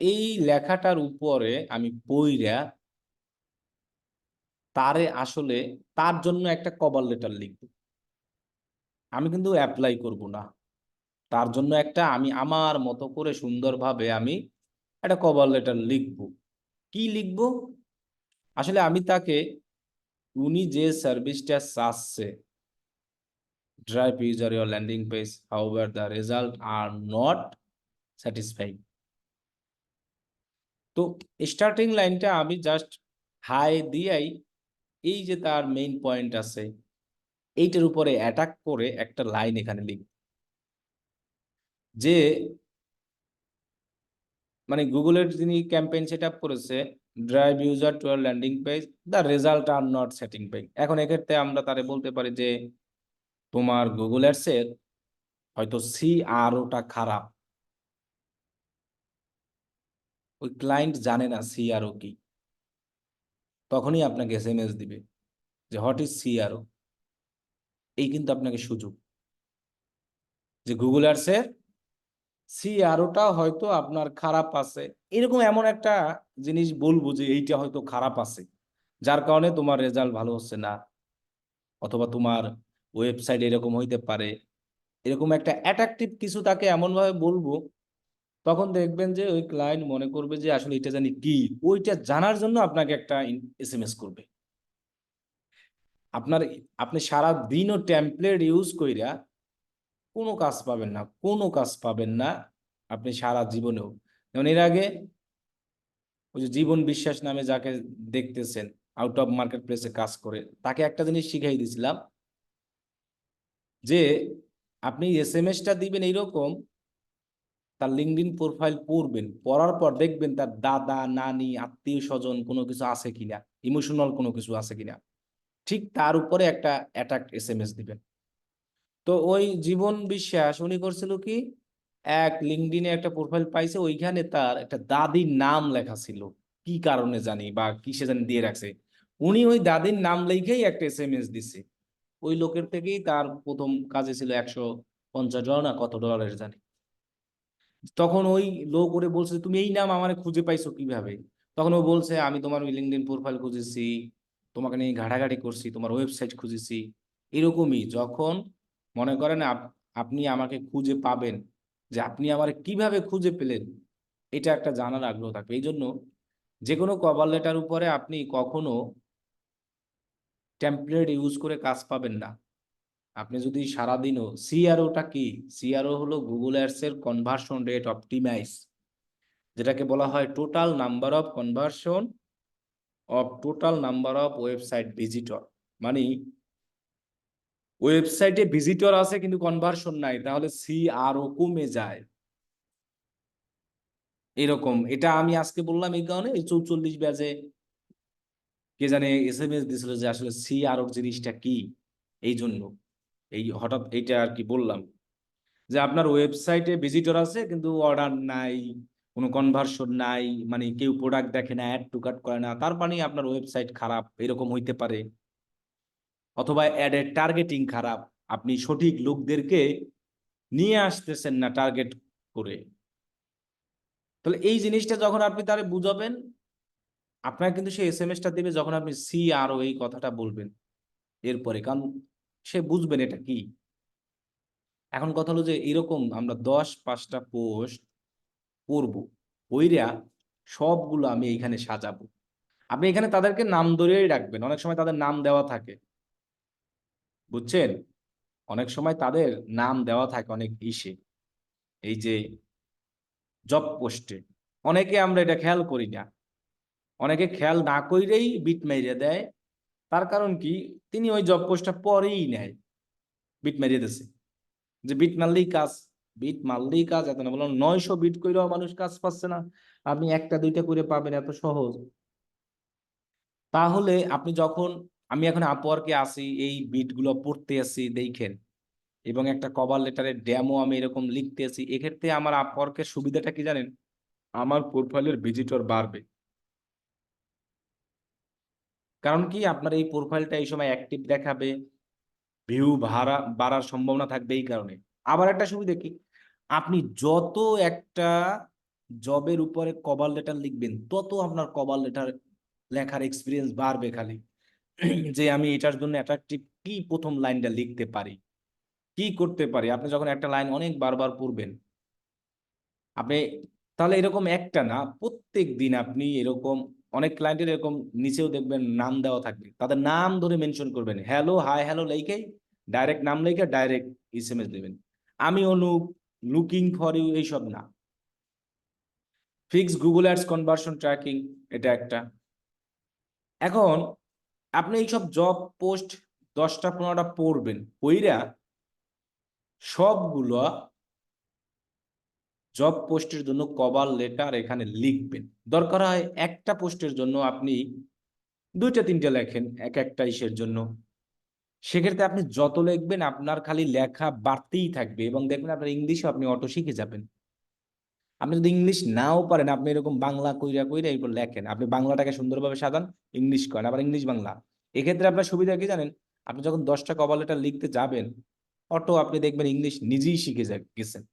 এই লেখাটার উপরে আমি পইরা তারে আসলে তার জন্য একটা কভার লেটার লিখব। আমি কিন্তু অ্যাপ্লাই করব না, তার জন্য একটা আমি আমার মতো করে সুন্দরভাবে আমি একটা কভার লেটার লিখব। কি লিখব? আসলে আমি তাকে, উনি যে সার্ভিসটা চাচ্ছে, drive user your landing page however the result are not satisfying. তো স্টার্টিং লাইনটা আমি জাস্ট হাই দিয়াই এই যে তার মেইন পয়েন্ট আছে এইটার উপরে অ্যাটাক করে একটা লাইন এখানে লিখব, যে মানে গুগলের যিনি ক্যাম্পেইন সেট আপ করেছে, ড্রাইভ ইউজার টু আর landing page, the result are not satisfying. এখন এক্ষেত্রে আমরা তারে বলতে পারি যে তোমার গুগল অ্যাডসের হয়তো সিআরওটা খারাপ। ওই ক্লায়েন্ট জানে না সিআরও কি, তখনই আপনাকে এসএমএস দিবে যে হোয়াট ইজ সিআরও। এই কিন্তু আপনাকে সুযোগ, যে গুগল অ্যাডসের সিআরওটা হয়তো আপনার খারাপ আছে, এরকম এমন একটা জিনিস বলবো যে এইটা হয়তো খারাপ আছে, যার কারণে তোমার রেজাল্ট ভালো হচ্ছে না, অথবা তোমার ওয়েবসাইট এরকম হইতে পারে। এরকম একটা অ্যাট্রাকটিভ কিছু তাকে এমন ভাবে বলবো, তখন দেখবেন যে ওই ক্লায়েন্ট মনে করবে যে আসলে এটা জানি কি, ওইটা জানার জন্য আপনাকে একটা এসএমএস করবে। আপনি সারা দিনও টেমপ্লেট ইউজ কইরা কোনো কাজ পাবেন না, কোনো কাজ পাবেন না আপনি সারা জীবনেও। যেমন এর আগে ওই যে জীবন বিশ্বাস নামে যাকে দেখতেছেন, আউট অফ মার্কেট প্লেসে কাজ করে, তাকে একটা জিনিস শিখাই দিয়েছিলাম যে আপনি এসএমএসটা দিবেন এইরকম, তার লিঙ্কডইন প্রোফাইল পড়বেন, পড়ার পর দেখবেন তার দাদা নানি আত্মীয় স্বজন কোনো কিছু আছে কিনা, ইমোশনাল কোনো কিছু আছে কিনা, ঠিক তার উপরে একটা অ্যাটাক এসএমএস দিবেন। তো ওই জীবন বিশ্বাস উনি করছিল কি, এক লিঙ্কডইনে একটা প্রোফাইল পাইছে, ওইখানে তার একটা দাদির নাম লেখা ছিল, কি কারণে জানি বা কিসে জানি দিয়ে রাখছে, উনি ওই দাদির নাম লিখেই একটা এসএমএস দিছে। ওই লোকের থেকেই তার প্রথম কাজে ছিল $150 না কত ডলারের জানি। তখন ওই লোক ওরে বলছে তুমি এই নাম আমারে খুঁজে পাইছো কিভাবে? তখন ও বলছে আমি তোমার লিঙ্কডইন প্রোফাইল খুঁজেছি, তোমাকে নিয়ে ঘাটাঘাটি করছি, তোমার ওয়েবসাইট খুঁজেছি। এরকমই যখন মনে করেন আপনি আমাকে খুঁজে পাবেন, যে আপনি আমার কিভাবে খুঁজে পেলেন, এটা একটা জানার আগ্রহ থাকবে। এই জন্য যে কোনো কভার লেটার উপরে আপনি কখনো টেমপ্লেট ইউজ করে কাজ পাবেন না। আপনি যদি সারাদিনও সিআরওটা কি, সিআরও হলো গুগল অ্যাডস এর কনভার্সন রেট অপটিমাইজ, যেটাকে বলা হয় total number of conversion of total number of website visitor. মানে ওয়েবসাইটে ভিজিটর আছে কিন্তু কনভার্সন নাই, তাহলে সিআরও কমে যায়। এরকম এটা আমি আজকে বললাম এই কারণে, এই 44 ব্যাচে কে জানে এসএমএস দিছিল যে আসলে সিআরও জিনিসটা কি, এই জন্য এই হঠাৎ এইটা আর কি বললাম, যে আপনার ওয়েবসাইটে ভিজিটর আছে কিন্তু অর্ডার নাই, কোনো কনভার্সন নাই, মানে কেউ প্রোডাক্ট দেখে না, অ্যাড টু কার্ট করে না, তার মানে আপনার ওয়েবসাইট খারাপ, এরকম হইতে পারে। অথবা অ্যাডের টার্গেটিং খারাপ, আপনি সঠিক লোকদেরকে নিয়ে আসতেছেন না টার্গেট করে। তাহলে এই জিনিসটা যখন আপনি তারে বুঝাবেন, আপনার কিন্তু সেই এসএমএসটা দিবে যখন আপনি সিআরও এই কথাটা বলবেন এরপরে, কারণ সে বুঝবেন এটা কি। এখন কথা হলো যে এরকম আমরা 10-5টা পোস্ট করব, ওইরা সবগুলো আমি এইখানে সাজাবো। আপনি এখানে তাদেরকে নাম ধরেই রাখবেন, অনেক সময় তাদের নাম দেওয়া থাকে, বুঝছেন? অনেক সময় তাদের নাম দেওয়া থাকে অনেক ইসে, এই যে জব পোস্টে, অনেকে আমরা এটা খেয়াল করি না, অনেকে খেয়াল না কইরেই বিট মেরে দেয়, তার কারণ কি, তিনি ওই জব পোস্টটা পরেই নেয়, বিট মারিয়ে দিছে যে বিট মারলেই কাজ, বিট মারলেই কাজ। এত না বললাম 900 বিট কইরাও মানুষ কাজ পাচ্ছে না, আপনি একটা দুইটা করে পাবেন, এত সহজ। তাহলে আপনি যখন, আমি এখন আপওয়ার্কে আসি, এই বিটগুলো পড়তে আসি দেখেন, এবং একটা কভার লেটারের ডেমো আমি এরকম লিখতে আসি, এক্ষেত্রে আমার আপওয়ার্কের সুবিধাটা কি জানেন, আমার প্রোফাইলের ভিজিটর বাড়বে। কারণ কি, আপনার এই প্রোফাইলটা এই সময় অ্যাক্টিভ দেখাবে, ভিউ বাড়ার সম্ভাবনা থাকবে এই কারণে। আবার একটা সুবিধা কি, আপনি যত একটা জবের উপরে কভার লেটার লিখবেন, তত আপনার কভার লেটার লেখার এক্সপিরিয়েন্স বাড়বে খালি। যে আমি এটার জন্য অ্যাট্রাকটিভ কি প্রথম লাইনটা লিখতে পারি, কি করতে পারি। আপনি যখন একটা লাইন অনেক বারবার পড়বেন, আপনি তাহলে এরকম একটা না, প্রত্যেক দিন আপনি এরকম, অনেক ক্লায়েন্টের এরকম নিচেও দেখবেন নাম দেওয়া থাকবে, তাদের নাম ধরে মেনশন করবেন, হ্যালো হাই হ্যালো লিখেই ডাইরেক্ট নাম লিখে ডাইরেক্ট এসএমএস দেবেন, আমি অনুপ, লুকিং ফর ইউ, এইসব না। Fix Google ads conversion tracking, এটা একটা। এখন আপনি এইসব জব পোস্ট 10টা 15টা পড়বেন, পইরা সবগুলো জব পোস্টের জন্য কভার লেটার এখানে লিখবেন। দরকার হয় একটা পোস্টের জন্য আপনি 2টা 3টা লেখেন, এক একটা ইসের জন্য। সেক্ষেত্রে আপনি যত লিখবেন আপনার খালি লেখা বাড়তেই থাকবে, এবং দেখবেন আপনার ইংলিশও আপনি অটো শিখে যাবেন। আপনি যদি ইংলিশ নাও পারেন, আপনি এরকম বাংলা কইরা কইরা এরপর লেখেন, আপনি বাংলাটাকে সুন্দরভাবে সাজান, ইংলিশ করেন, আবার ইংলিশ বাংলা। এক্ষেত্রে আপনার সুবিধা কি জানেন, আপনি যখন 10টা কভার লেটার লিখতে যাবেন, অটো আপনি দেখবেন ইংলিশ নিজেই শিখে গেছেন।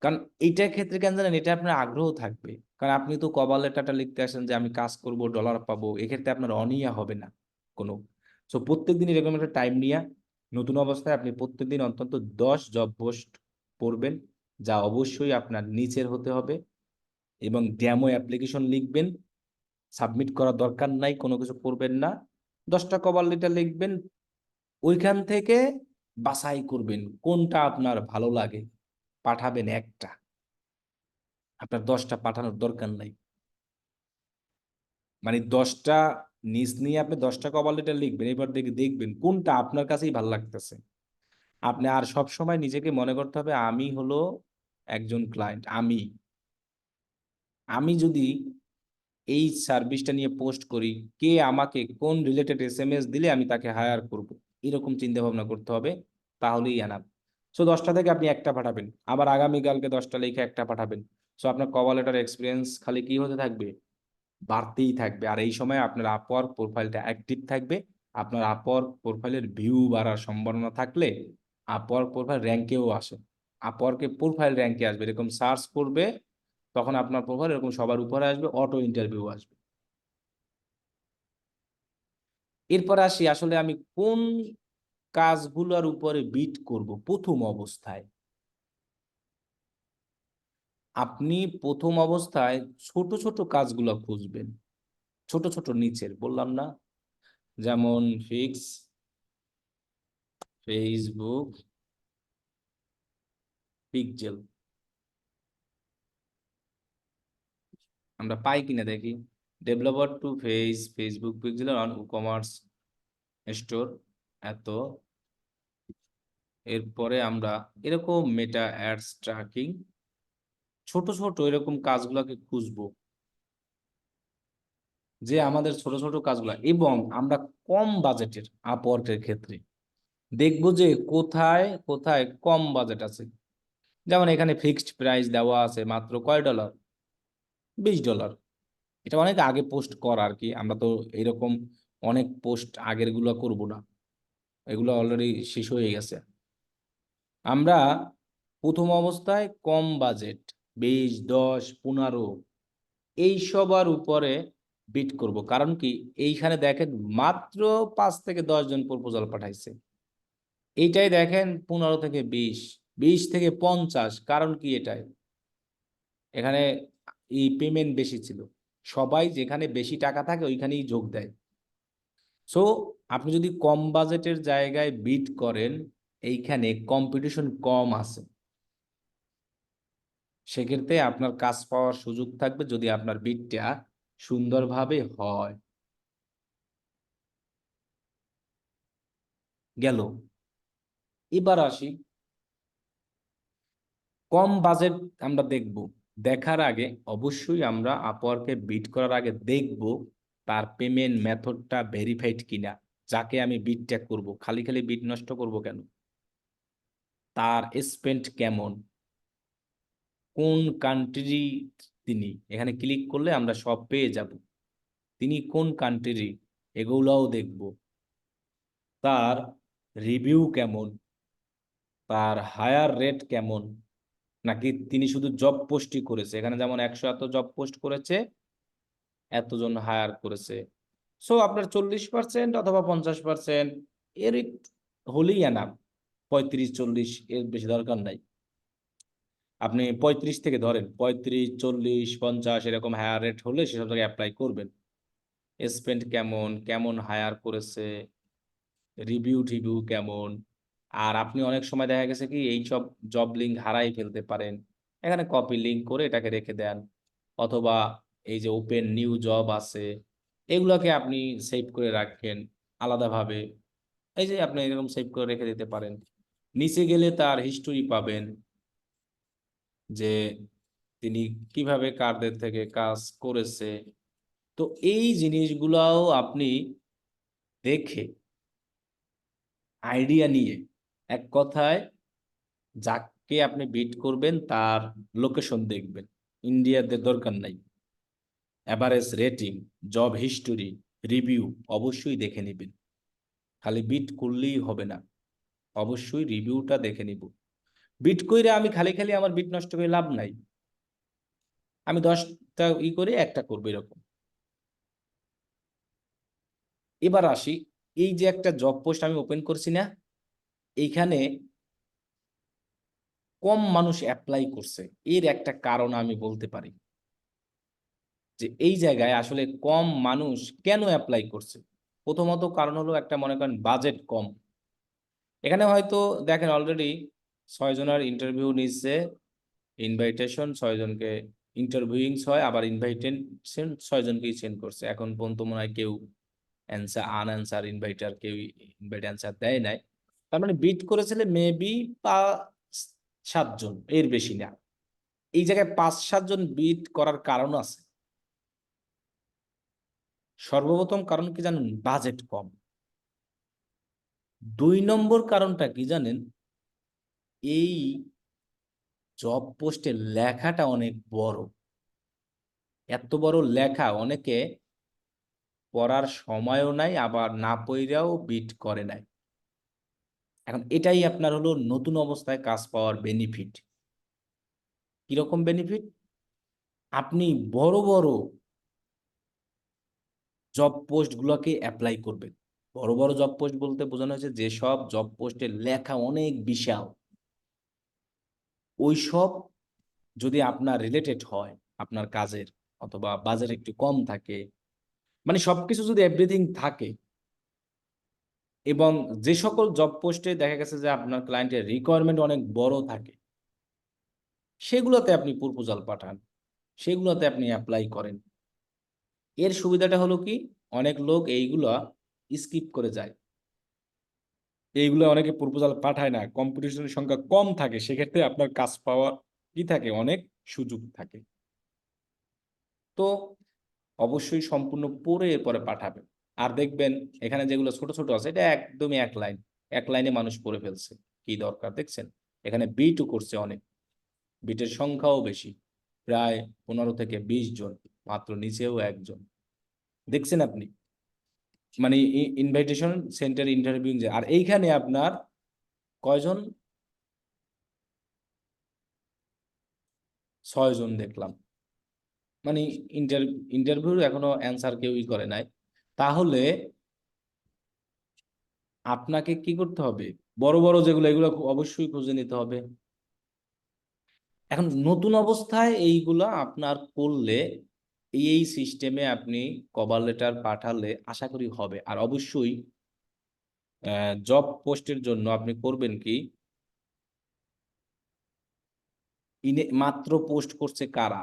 কারণ এইটার ক্ষেত্রে কেন জানেন, এটা আপনার আগ্রহ থাকবে। কারণ আপনি তো কভার লেটারটা লিখতে আসেন যে আমি কাজ করব, ডলার পাবো, এক্ষেত্রে আপনার অনিয়া হবে না কোনো। সো প্রত্যেকদিন এরকম একটা টাইম নিয়ে নতুন অবস্থায় আপনি প্রত্যেকদিন অন্তত 10 জব পোস্ট পড়বেন, যা অবশ্যই আপনার নিচের হতে হবে, এবং ডেমো অ্যাপ্লিকেশন লিখবেন। সাবমিট করার দরকার নাই, কোনো কিছু করবেন না, 10টা কভার লেটার লিখবেন, ওইখান থেকে বাছাই করবেন কোনটা আপনার ভালো লাগে, পাঠাবেন একটা, আপনার 10টা পাঠানোর দরকার নাই। মানে 10টা নিজ নিয়ে আপনি 10টা কভার লেটার লিখবেন, এবার দেখবেন কোনটা আপনার কাছেই ভালো লাগতেছে। আপনি আর সব সময় নিজেকে মনে করতে হবে আমি হলো একজন ক্লায়েন্ট, আমি যদি এই সার্ভিসটা নিয়ে পোস্ট করি, কে আমাকে কোন রিলেটেড এসএমএস দিলে আমি তাকে হায়ার করব, এরকম চিন্তা ভাবনা করতে হবে, তাহলেই আনাপ। সো 10টা থেকে আপনি একটা পাঠাবেন, আবার আগামীকালকে 10টা লিখে একটা পাঠাবেন। সো আপনার কভার লেটার এক্সপিরিয়েন্স খালি কি হতে থাকবে, বাড়তেই থাকবে। আর এই সময় আপনার আপওয়ার্ক প্রোফাইলটা অ্যাক্টিভ থাকবে। আপনার আপওয়ার্ক প্রোফাইলের ভিউ বাড়ার সম্ভাবনা থাকলে আপওয়ার্ক প্রোফাইল র্যাঙ্কেও আসে, আপওয়ার্কে প্রোফাইল র্যাঙ্কে আসবে, এরকম সার্চ করবে, তখন আপনার প্রোফাইল এরকম সবার উপরে আসবে, অটো ইন্টারভিউ আসবে। এরপর আসি আসলে আমি কোন কাজগুলোর উপরে বিট করব প্রথম অবস্থায়। আপনি প্রথম অবস্থায় ছোট ছোট কাজগুলো খুঁজবেন, ছোট ছোট নিচের বললাম না, যেমন ফিক্স ফেসবুক পিক্সেল, আমরা পাই কিনা দেখি, developer to Facebook pixel on commerce store, এত। এরপরে আমরা এরকম মেটা অ্যাডস ট্র্যাকিং, ছোট ছোট এরকম কাজগুলোকে খুঁজবো, যে আমাদের ছোট ছোট কাজগুলো, এবং আমরা কম বাজেটের আপওয়ার্কের ক্ষেত্রে দেখবো যে কোথায় কোথায় কম বাজেট আছে। যেমন এখানে ফিক্সড প্রাইস দেওয়া আছে মাত্র কয় ডলার, $20। এটা অনেক আগে পোস্ট করা আর কি, আমরা তো এরকম অনেক পোস্ট আগের গুলো করবো না, এগুলো অলরেডি শেষ হয়ে গেছে। আমরা প্রথম অবস্থায় কম বাজেট 20, 10, 15 এই সবার উপরে বিট করব। কারণ কি, এইখানে দেখেন মাত্র 5 থেকে 10 জন প্রপোজাল পাঠাইছে, এইটাই দেখেন 15 থেকে 20, 20 থেকে 50। কারণ কি, এটাই এখানে এই পেমেন্ট বেশি ছিল, সবাই যেখানে বেশি টাকা থাকে ওইখানেই যোগ দেয়। সো আপনি যদি কম বাজেটের জায়গায় বিট করেন, এইখানে কম্পিটিশন কম আছে, সেক্ষেত্রে আপনার কাজ পাওয়ার সুযোগ থাকবে যদি আপনার বিটটা সুন্দরভাবে হয়। গেল। এবার আসি, কম বাজেট আমরা দেখব। দেখার আগে অবশ্যই আমরা আপওয়ার্কে বিড করার আগে দেখব তার পেমেন্ট মেথডটা ভেরিফাইড কিনা। যাকে আমি বিডটা করব, খালি খালি বিড নষ্ট করব কেন? তার স্পেন্ড কেমন, কোন কান্ট্রি তিনি, এখানে ক্লিক করলে আমরা সব পেয়ে যাব। তিনি কোন কান্ট্রি এগুলাও দেখব। তার রিভিউ কেমন, তার হায়ার রেট কেমন, নাকি তিনি শুধু জব পোস্টই করেছে। এখানে যেমন 100 এত জব পোস্ট করেছে, এতজন হায়ার করেছে। সো আপনার 40% অথবা 50% এর হলেই এনাফ। 35-40 এর বেশি দরকার নাই। আপনি 35 থেকে ধরেন, 35, 40, 50 এরকম হায়ার রেট হলে সেসব জায়গায় অ্যাপ্লাই করবেন। স্পেন্ড কেমন, কেমন হায়ার করেছে, রিভিউ টিভিউ কেমন। আর আপনি অনেক সময় দেখা গেছে কি এই সব জব লিঙ্ক হারাই ফেলতে পারেন, এখানে কপি লিঙ্ক করে এটাকে রেখে দেন। অথবা এই যে ওপেন নিউ জব আছে, এগুলোকে আপনি সেভ করে রাখেন আলাদাভাবে। এই যে আপনি এরকম সেভ করে রেখে দিতে পারেন। নিচে গেলে তার হিস্টোরি পাবেন, যে তিনি কিভাবে কারদের থেকে কাজ করেছে। তো এই জিনিসগুলাও আপনি দেখে আইডিয়া নিয়ে, এক কথায় যাকে আপনি বিট করবেন তার লোকেশন দেখবেন। ইন্ডিয়াতে দরকার নাই। Average rating, job history, review অবশ্যই দেখে নেবেন। খালি বিট করলেই হবে না, অবশ্যই রিভিউটা দেখে নিব। বিট কইরা আমি খালি খালি আমার বিট নষ্ট করে লাভ নাই। আমি 10টা করে একটা করবো এরকম। এবার আসি, এই যে একটা জব পোস্ট আমি ওপেন করছি না, এইখানে কম মানুষ অ্যাপ্লাই করছে। এর একটা কারণ আমি বলতে পারি, যে এই জায়গায় আসলে কম মানুষ কেন অ্যাপ্লাই করছে। প্রথমত কারণ হলো একটা, মনে করেন বাজেট কম। এখানে হয়তো দেখেন অলরেডি 6 জনের ইন্টারভিউ নিচ্ছে, ইনভাইটেশন 6 জনকে ইন্টারভিউইং হয়, আবার ইনভাইটেশন 6 জনকেই সেন্ড করছে। এখন পর্যন্ত মনে হয় কেউ আনঅ্যান্সার ইনভাইটার, কেউ ইনভাইট অ্যান্সার দেয় নাই। তার মানে বিট করেছিল মেবি 5-7 জন, এর বেশি না। এই জায়গায় 5-7 জন বিট করার কারণ আছে। সর্বপ্রথম কারণ কি জানেন? বাজেট কম। 2 নম্বর কারণটা কি জানেন? এই জব পোস্টের লেখাটা অনেক বড়। এত বড় লেখা অনেকে পড়ার সময়ও নাই, আবার না পড়াও বিট করে নাই। এখন এটাই আপনার হলো নতুন অবস্থায় কাজ পাওয়ার বেনিফিট। কিরকম বেনিফিট? আপনি বড় বড় জব পোস্টগুলোকে অ্যাপ্লাই করবেন। বড় বড় জব পোস্ট বলতে বোঝানো হয়েছে যেসব জব পোস্টের লেখা অনেক বিশাল, ওই সব যদি আপনার রিলেটেড হয় আপনার কাজের, অথবা বাজার একটু কম থাকে, মানে সবকিছু যদি এভরিথিং থাকে, এবং যে সকল জব পোস্টে দেখা গেছে যে আপনার ক্লায়েন্টের রিকোয়ারমেন্ট অনেক বড় থাকে, সেগুলোতে আপনি প্রপোজাল পাঠান, সেগুলোতে আপনি অ্যাপ্লাই করেন। এর সুবিধাটা হলো কি, অনেক লোক এইগুলা স্কিপ করে যায়। এইগুলো অনেকে প্রপোজাল পাঠায় না, কম্পিটিশনের সংখ্যা কম থাকে, সেক্ষেত্রে আপনার কাজ পাওয়ার কি থাকে, অনেক সুযোগ থাকে। তো অবশ্যই সম্পূর্ণ পড়ে এরপরে পাঠাবেন। আর দেখবেন এখানে যেগুলো ছোট ছোট আছে, এটা একদমই এক লাইনে মানুষ পড়ে ফেলছে। কি দরকার? দেখছেন এখানে বিটও করছে অনেক, বিটের সংখ্যাও বেশি, প্রায় 15 থেকে 20 জন, মাত্র নিচেও একজন। দেখছেন আপনি, মানে ইনভাইটেশন সেন্টার ইন্টারভিউ। আর এইখানে আপনার কয়জন? 6 জন দেখলাম। মানে ইন্টারভিউ এখনো অ্যান্সার কেউই করে নাই। তাহলে আপনাকে কি করতে হবে? বড় বড় যেগুলো, এগুলো অবশ্যই খুঁজে নিতে হবে। এখন নতুন অবস্থায় এইগুলা আপনার করলে, এই সিস্টেমে আপনি কভার লেটার পাঠালে আশা করি হবে। আর অবশ্যই জব পোস্টের জন্য আপনি করবেন কি, মাত্র পোস্ট করছে কারা,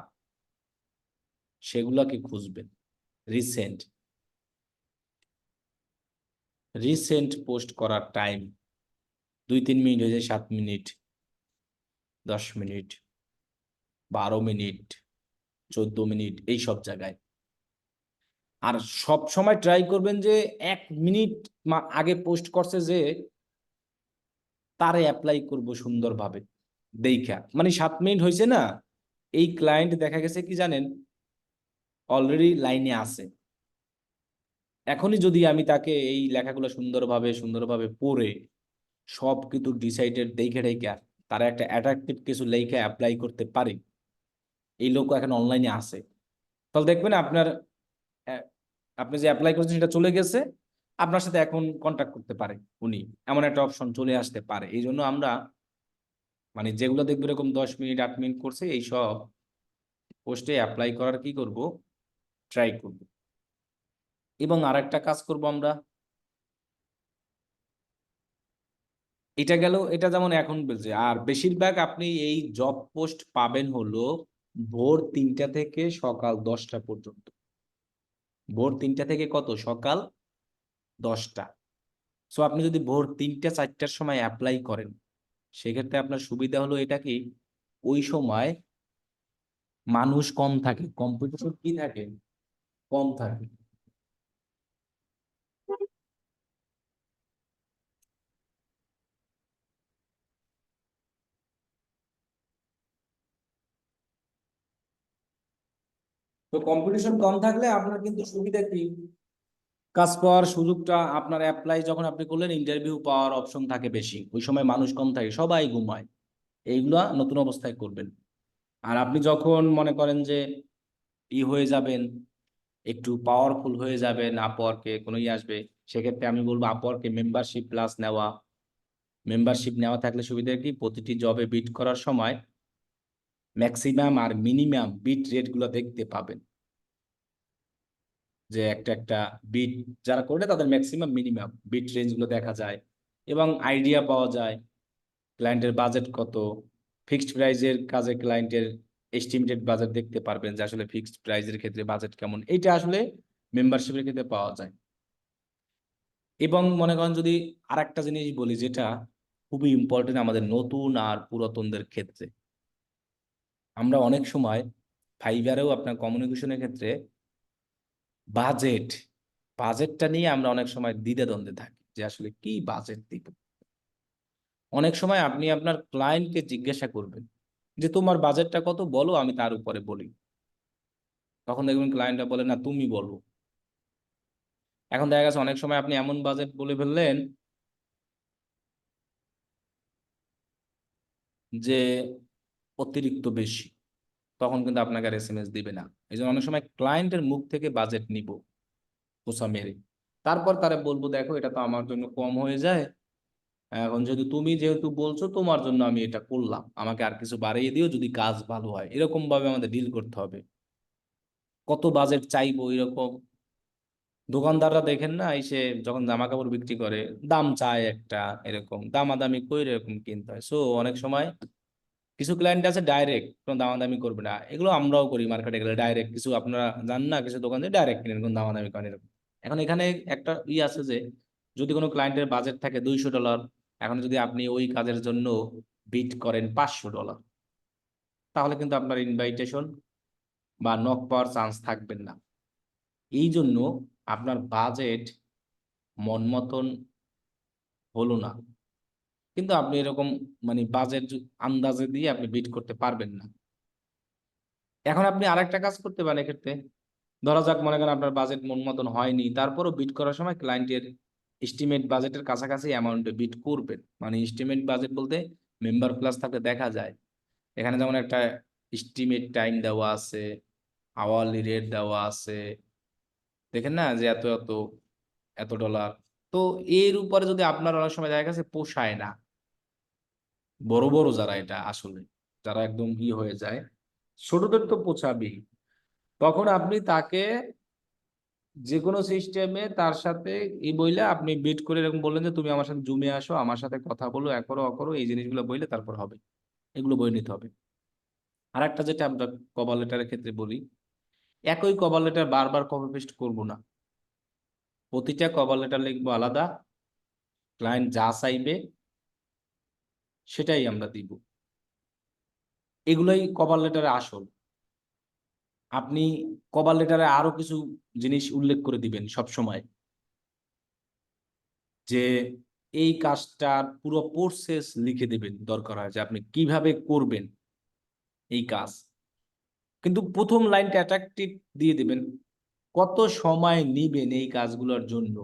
সেগুলাকে খুঁজবেন রিসেন্ট। রিসেন্ট পোস্ট করার টাইম 2-3 মিনিট হয়ে যায়, 7 মিনিট, 10 মিনিট, 12 মিনিট, 14 মিনিট, এই সব জায়গায়। আর সব সময় ট্রাই করবেন যে 1 মিনিট আগে পোস্ট করছে যে তারে অ্যাপ্লাই করব সুন্দরভাবে দেইখা, মানে 7 মিনিট হয়েছে না, এই ক্লায়েন্ট দেখা গেছে কি জানেন, অলরেডি লাইনে আছে। এখনই যদি আমি তাকে এই লেখাগুলো সুন্দরভাবে পড়ে সব কিছু ডিসাইডেড দেখে রেখে তারা একটা অ্যাট্রাকটিভ কিছু লেখা অ্যাপ্লাই করতে পারে, এই লোক এখন অনলাইনে আছে, তাহলে দেখবেন আপনার আপনি যে অ্যাপ্লাই করছেন সেটা চলে গেছে, আপনার সাথে এখন কন্ট্যাক্ট করতে পারে উনি, এমন একটা অপশন চলে আসতে পারে। এই জন্য আমরা মানে যেগুলো দেখবো এরকম 10 মিনিট 8 মিনিট করছে এই সব পোস্টে অ্যাপ্লাই করার কি করব, ট্রাই করব। এবং আরেকটা কাজ করব আমরা, এটা গেল, এটা যেমন এখন বলছে, আর বেশিরভাগ আপনি এই জব পোস্ট পাবেন হলো ভোর 3টা থেকে সকাল 10টা পর্যন্ত। ভোর 3টা থেকে কত, সকাল 10টা। সো আপনি যদি ভোর 3টা 4টার সময় অ্যাপ্লাই করেন, সেক্ষেত্রে আপনার সুবিধা হলো এটা কি, ওই সময় মানুষ কম থাকে, কম্পিটিশন কি থাকে, কম থাকে। তো কম্পিটিশন কম থাকলে আপনার কিন্তু সুবিধা কি, কাজ পাওয়ার সুযোগটা, আপনার অ্যাপ্লাই যখন আপনি করলেন ইন্টারভিউ পাওয়ার অপশন থাকে বেশি, ওই সময় মানুষ কম থাকে, সবাই ঘুমায়। এইগুলা নতুন অবস্থায় করবেন। আর আপনি যখন মনে করেন যে হয়ে যাবেন, একটু পাওয়ারফুল হয়ে যাবেন, আপওয়ার্কে কোনো আসবে, সেক্ষেত্রে আমি বলবো আপওয়ার্কে মেম্বারশিপ প্লাস নেওয়া। মেম্বারশিপ নেওয়া থাকলে সুবিধা কি, প্রতিটি জবে বিড করার সময় ম্যাক্সিমাম আর মিনিমাম বিট রেট গুলো দেখতে পাবেন, যে একটা বিট যারা করলে তাদের ম্যাক্সিমাম মিনিমাম বিট রেঞ্জ গুলো দেখা যায়, এবং আইডিয়া পাওয়া যায় ক্লায়েন্টের বাজেট কত। ফিক্সড প্রাইজের কাজে ক্লায়েন্টের এস্টিমেটেড বাজেট দেখতে পারবেন যে আসলে ফিক্সড প্রাইজের ক্ষেত্রে বাজেট কেমন, এটা আসলে মেম্বারশিপের ক্ষেত্রে পাওয়া যায়। এবং মনে করেন যদি আরেকটা জিনিস বলি যেটা খুবই ইম্পর্টেন্ট আমাদের নতুন আর পুরাতনদের ক্ষেত্রে, আমরা অনেক সময় ফাইবারেও আপনার কমিউনিকেশনের ক্ষেত্রে বাজেট বাজেটটা নিয়ে আমরা অনেক সময় দ্বিধাদ্বন্দ্বে থাকি যে আসলে কি বাজেট দিব। অনেক সময় আপনি আপনার ক্লায়েন্টকে জিজ্ঞাসা করবেন যে তোমার বাজেটটা কত বলো, আমি তার উপরে বলি। তখন দেখবেন ক্লায়েন্টরা বলে না তুমি বলো। এখন দেখা গেছে অনেক সময় আপনি এমন বাজেট বলে ফেললেন যে অতিরিক্ত বেশি, তখন কিন্তু আপনাকে আর এসএমএস দিবে না। এই জন্য অনেক সময় ক্লায়েন্টের মুখ থেকে বাজেট নিব খোসা মেরে, তারপর তারা বলবো দেখো এটা তো আমার জন্য কম হয়ে যায়, এখন যেহেতু বলছো তোমার জন্য আমি এটা করলাম, আমাকে আর কিছু বাড়িয়ে দিও যদি কাজ ভালো হয়। এরকম ভাবে আমাদের ডিল করতে হবে। কত বাজেট চাইবো এরকম দোকানদাররা দেখেন না, এসে যখন জামা কাপড় বিক্রি করে দাম চায় একটা, এরকম দামাদামি করে এরকম কিনতে হয়। সো অনেক সময় কিছু ক্লায়েন্ট আছে ডাইরেক্ট কোনো দামাদামি করবে না, এগুলো আমরাও করি মার্কেটে গেলে, ডাইরেক্ট কিছু আপনারা জান না কিছু দোকান থেকে ডাইরেক্ট কিনেন, কোনো দামাদামি করেন এরকম। এখন এখানে একটা আছে যে যদি কোনো ক্লায়েন্টের বাজেট থাকে $200, এখন যদি আপনি ওই কাজের জন্য বিড করেন $500, তাহলে কিন্তু আপনার ইনভাইটেশন বা নক পাওয়ার চান্স থাকবেন না। এই জন্য আপনার বাজেট মন মতন হলো না, কিন্তু আপনি এরকম মানে বাজেট আন্দাজে দিয়ে আপনি বিড করতে পারবেন না। এখন আপনি আরেকটা কাজ করতে পারেন এক্ষেত্রে, ধরা যাক মনে করেন আপনার বাজেট মন মতন হয়নি, তারপরও বিড করার সময় ক্লায়েন্টের এস্টিমেট বাজেটের কাছাকাছি অ্যামাউন্টে বিড করবেন। মানে এস্টিমেট বাজেট বলতে মেম্বার প্লাস থাকলে দেখা যায় এখানে যেমন একটা এস্টিমেট টাইম দেওয়া আছে, আওয়ারলি রেট দেওয়া আছে, দেখেন না যে এত এত এত ডলার। তো এর উপরে যদি আপনার অনেক সময় দেখা গেছে পোষায় না, বড় বড় যারা এটা আসলে যারা একদম হয়ে যায়, ছোটদের তো পোষাবেই, তখন আপনি তাকে যে কোনো সিস্টেমে তার সাথে বইলে আপনি বিট করে এরকম বললেন যে তুমি আমার সাথে জুমে আসো, আমার সাথে কথা বলো, এ করো অ করো, এই জিনিসগুলো বইলে তারপর হবে, এগুলো বই নিতে হবে। আর একটা যেটা আমরা কভার লেটারের ক্ষেত্রে বলি, একই কভার লেটার বারবার কপি পেস্ট করবো না, প্রতিটা কভার লেটার লিখবো আলাদা, ক্লায়েন্ট যা চাইবে সেটাই আমরা দিব। এগুলোই কভার লেটারে আসল। আপনি কভার লেটারে আরো কিছু জিনিস উল্লেখ করে দিবেন সব সময়, যে এই কাজটার পুরো প্রসেস লিখে দিবেন, দরকার হয় যে আপনি কিভাবে করবেন এই কাজ। কিন্তু প্রথম লাইনটা অ্যাট্রাকটিভ দিয়ে দিবেন, কত সময় নিবেন এই কাজগুলোর জন্য।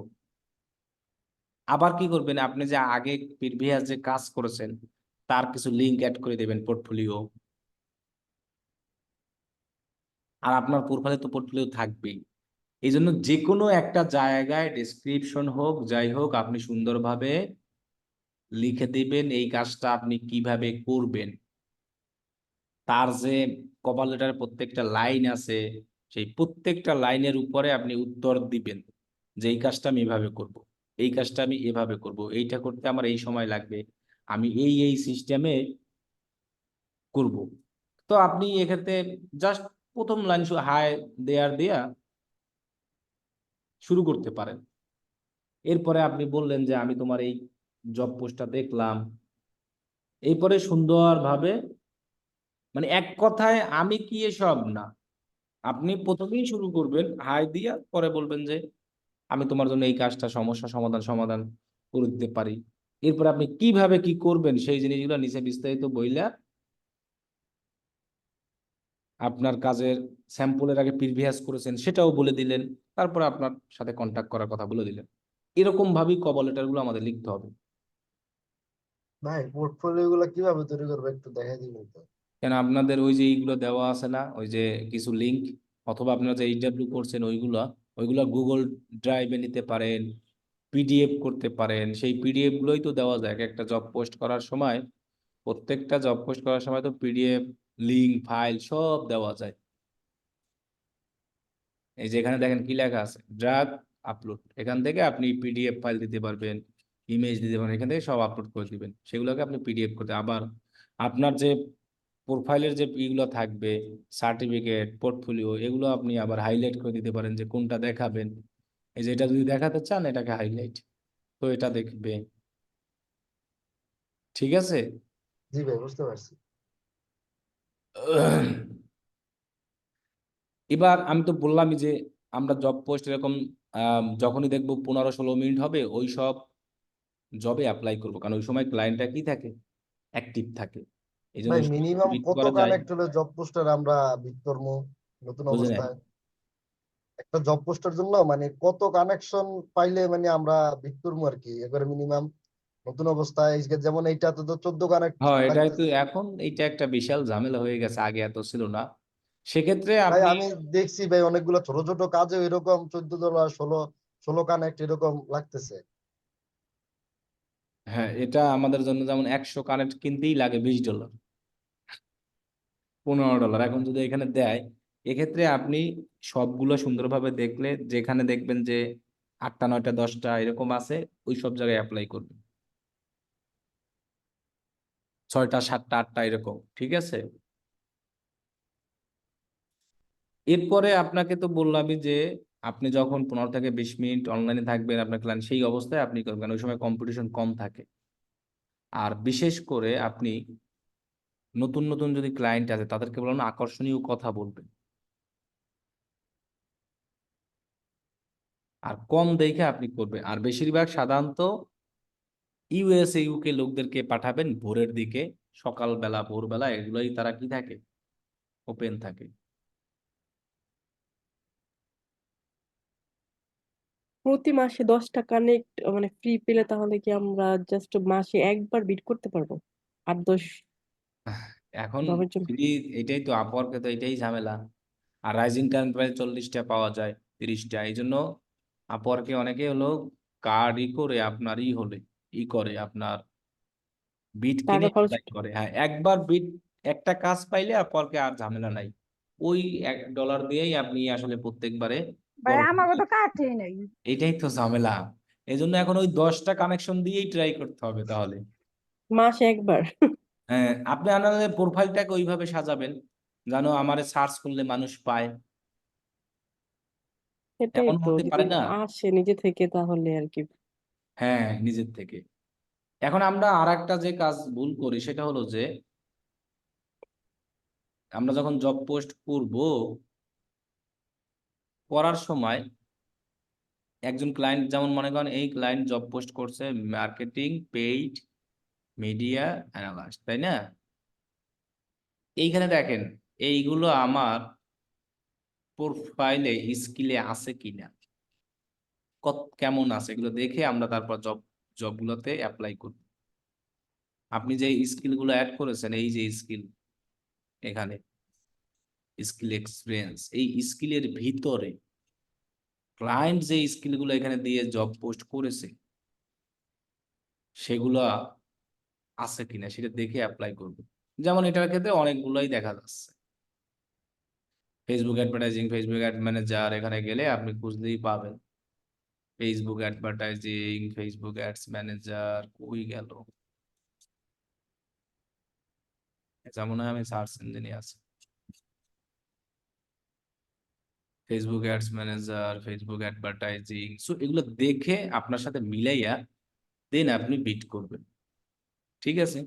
আবার কি করবেন, আপনি যে আগে প্রিভিয়াস যে কাজ করেছেন তার কিছু লিঙ্ক অ্যাড করে দেবেন পোর্টফোলিও। আর আপনার প্রোফাইলে তো পোর্টফোলিও থাকবেই। এই জন্য যে কোনো একটা জায়গায় ডেসক্রিপশন হোক যাই হোক আপনি সুন্দরভাবে লিখে দিবেন এই কাজটা আপনি কিভাবে করবেন। তার যে কভার লেটারের প্রত্যেকটা লাইন আছে সেই প্রত্যেকটা লাইনের উপরে আপনি উত্তর দিবেন যে এই কাজটা আমি এভাবে করব, এই কাজটা আমি এভাবে করব, এইটা করতে আমার এই সময় লাগবে, আমি এই সিস্টেমে করব। তো আপনি এক্ষেত্রে জাস্ট প্রথম লাইন হাই দেয়ার দিয়া শুরু করতে পারেন। এরপরে আপনি বললেন যে আমি তোমার এই জব পোস্টটা দেখলাম, এরপরে সুন্দরভাবে, মানে এক কথায় আমি কি এসব না, আপনি প্রথমেই শুরু করবেন হাই দিয়া, পরে বলবেন যে আমি তোমার জন্য এই কাজটা সমস্যা সমাধান করে দিতে পারি। এরপর আপনি কিভাবে কি করবেন সেই জিনিসগুলো নিচে বিস্তারিত বইলা আপনার কাজের স্যাম্পলের আগে প্রিভিয়াস করেছেন সেটাও বলে দিলেন, তারপর আপনার সাথে কন্ট্যাক্ট করার কথা বলে দিলেন। এরকম ভাবেই কভার লেটার গুলো আমাদের লিখতে হবে। ভাই পোর্টফোলিও গুলো কিভাবে তৈরি করবো একটু দেখাই দিবেন তো? কেন আপনাদের ওই যে এইগুলো দেওয়া আছে না, ওই যে কিছু লিঙ্ক, অথবা আপনারা যে ইন্টারভিউ করছেন ওইগুলা গুগল ড্রাইভে নিতে পারেন, পিডিএফ করতে পারেন। সেই পিডিএফ গুলোই তো দেওয়া যায় এক একটা জব পোস্ট করার সময়। প্রত্যেকটা জব পোস্ট করার সময় তো পিডিএফ লিঙ্ক ফাইল সব দেওয়া যায়। এই যে এখানে দেখেন কি লেখা আছে, ড্রাগ আপলোড, এখান থেকে আপনি পিডিএফ ফাইল দিতে পারবেন, ইমেজ দিতে পারবেন, এখান থেকে সব আপলোড করে দিবেন, সেগুলোকে আপনি পিডিএফ করতে। আবার আপনার যে প্রোফাইলের যে ইগুলো থাকবে, সার্টিফিকেট পোর্টফোলিও, এগুলো আপনি আবার হাইলাইট করে দিতে পারেন যে কোনটা দেখাবেন। এই যে এটা যদি দেখাতে চান এটাকে হাইলাইট, তো এটা দেখবে। ঠিক আছে। জি ভাই, বুঝতে পারছি। এবার আমি তো বললামই যে আমরা জব পোস্ট এরকম যখনই দেখবো 15-16 মিনিট হবে ওই সব জবে অ্যাপ্লাই করবো, কারণ ওই সময় ক্লায়েন্টটা কি থাকে, অ্যাক্টিভ থাকে। এই জন্য ভাই ওই সময় মিনিমাম বিট কত করা যায়। কানেক্ট হলে জব পোস্টার আমরা বিট করবো নতুন বুঝে নেন। অবস্থায়? একটা জব পোস্টের জন্য মানে কত কানেকশন পাইলে মানে আমরা বিট করবো আর কি, এবারে মিনিমাম নতুন অবস্থায় যেমন এইটাতে তো 14 কানেক্ট হ্যাঁ, এটাই তো লাগতেছে। এখন এইটা একটা বিশাল ঝামেলা হয়ে গেছে, আগে এত ছিল না। সেক্ষেত্রে ভাই আপনি, আমি দেখছি ভাই অনেকগুলো ছোট ছোট কাজে এরকম 14 ডলার 16 কানেক্ট এরকম লাগতেছে। হ্যাঁ এটা আমাদের জন্য যেমন 100 কানেক্ট কিনতেই লাগে $20, $15। এখন যদি এখানে দেয়, এক্ষেত্রে আপনি সবগুলো সুন্দরভাবে দেখলে যেখানে দেখবেন যে 8টা 9টা 10টা এরকম আছে, ওই সব জায়গায় অ্যাপ্লাই করবেন, 6টা 7টা 8টা এরকম। ঠিক আছে। এরপরে আপনাকে তো বললামই যে আপনি যখন 15 থেকে 20 মিনিট অনলাইনে থাকবেন আপনার ক্লায়েন্ট, সেই অবস্থায় আপনি করবেন, ওই সময় কম্পিটিশন কম থাকে। আর বিশেষ করে আপনি নতুন নতুন যদি ক্লায়েন্ট আছে তাদেরকে বলুন আকর্ষণীয় কথা বলবেন, আর কম দেখে আপনি করবেন। আর বেশিরভাগ সাধারণত ইউএসএ ইউকে লোকদেরকে পাঠাবেন ভোরের দিকে, সকালবেলা ভোরবেলা এগুলোই তারা কি থাকে, ওপেন থাকে। প্রতি মাসে 10টা কানেক্ট মানে ফ্রি পেলে তাহলে কি আমরা জাস্ট মাসে একবার বিট করতে পারবো 8-10 এখন জবের জন্য? ফ্রি, এটাই তো আপওয়ার্কে তো এটাই ঝামেলা। আর রাইজিং কারেন্ট প্রায় 40টা পাওয়া যায়, 30টা। এই জন্য আপওয়ার্কে অনেকে হলো কার্ড করে আপনার করে আপনার বিট কিনে টাকা খরচ। অ্যাপ্লাই করে। হ্যাঁ একবার বিট, একটা কাজ পাইলে আপওয়ার্কে আর ঝামেলা নাই, ওই $1 দিয়েই আপনি আসলে প্রত্যেকবারে ভাই আমাকে তো কাটেই নাই। এটাই তো ঝামেলা। এই জন্য এখন ওই 10টা কানেকশন দিয়েই ট্রাই করতে হবে তাহলে। মাসে একবার। হ্যাঁ আপনি আপনাদের প্রোফাইলটাকে ওইভাবে সাজাবেন যেন আমারে সার্চ করলে মানুষ পায়। এটাই এমন তো, হতে যদি পারে না। আসে নিজে থেকে তাহলে আর কি। হ্যাঁ, নিজের থেকে। এখন আমরা আরেকটা যে কাজ ভুল করি সেটা হলো যে আমরা যখন জব পোস্ট করব, করার সময় একজন ক্লায়েন্ট, যেমন মনে করেন এই ক্লায়েন্ট জব পোস্ট করছে মার্কেটিং, পেইড, মিডিয়া অ্যানালাইস্ট, তাই না? এইখানে দেখেন এইগুলো আমার প্রোফাইলে স্কিলে আছে কিনা, কেমন আছে, এগুলো দেখে আমরা তারপর জবগুলোতে অ্যাপ্লাই করব। আপনি যে স্কিলগুলো অ্যাড করেছেন, এই যে স্কিল এখানে স্কিল এক্সপিরিয়েন্স, এই স্কিলের ভিতরে ক্লায়েন্ট যে স্কিলগুলো এখানে দিয়ে জব পোস্ট করেছে সেগুলো আছে কিনা সেটা দেখে অ্যাপ্লাই করব। যেমন এটার ক্ষেত্রে অনেকগুলোই দেখা যাচ্ছে। Facebook advertising, Facebook ad manager, এখানে গেলে আপনি খুঁজলেই পাবেন Facebook advertising, Facebook ads manager, কই গেল? যেমন আমি সার্চ ইঞ্জিনে আছি, Facebook ads manager, Facebook advertising. So এগুলো দেখে আপনার সাথে মিলাইয়া দেন আপনি বিট করবেন, ঠিক আছে?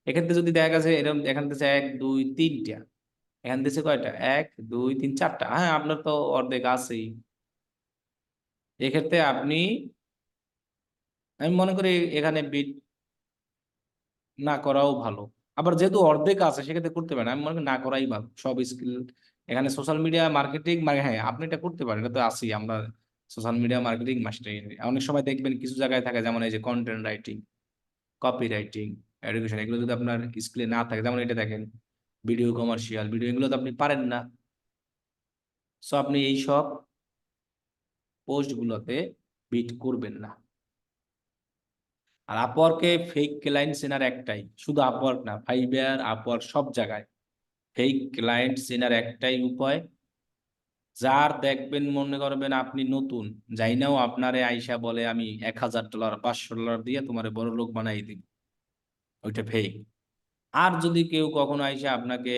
এক্ষেত্রে যদি দেখা গেছে এরকম এখান থেকে 1 2 3টা, এখান থেকে কয়টা, 1 2 3 4টা, হ্যাঁ আপনার তো অর্ধেক আছেই। এক্ষেত্রে আপনি, আমি মনে করি এখানে বিট না করাও ভালো। আবার যেহেতু অর্ধেক আছে সেক্ষেত্রে করতে পারেন, আমি মনে করি না করাই ভালো। সব স্কিল এখানে সোশ্যাল মিডিয়া মার্কেটিং, মানে হ্যাঁ আপনি এটা করতে পারেন, এটা তো আছেই। আমরা সোশ্যাল মিডিয়া মার্কেটিং মাস্টার, অনেক সময় দেখবেন কিছু জায়গায় থাকে, যেমন এই যে content writing, copy writing, education, এগুলো যদি আপনার স্কিলে না থাকে, যেমন এটা দেখেন ভিডিও কমার্শিয়াল, ভিডিও, এগুলো তো আপনি পারেন না। সো আপনি এই সব পোস্টগুলোতে বিট করবেন না। আর আপওয়ার্কে ফেক ক্লায়েন্ট চেনার একটাই, শুধু আপওয়ার্ক না, ফাইবার, আপওয়ার্ক, সব জায়গায় ফেক ক্লায়েন্ট চেনার একটাই উপায়, যার দেখবেন মনে করবেন আপনি নতুন, যাই নাও আপনারে আইসা বলে আমি $1000 $500 দিয়ে তোমারে বড় লোক বানাই দিব, ওইটা ফেক। আর যদি কেউ কখনো আইসা আপনাকে,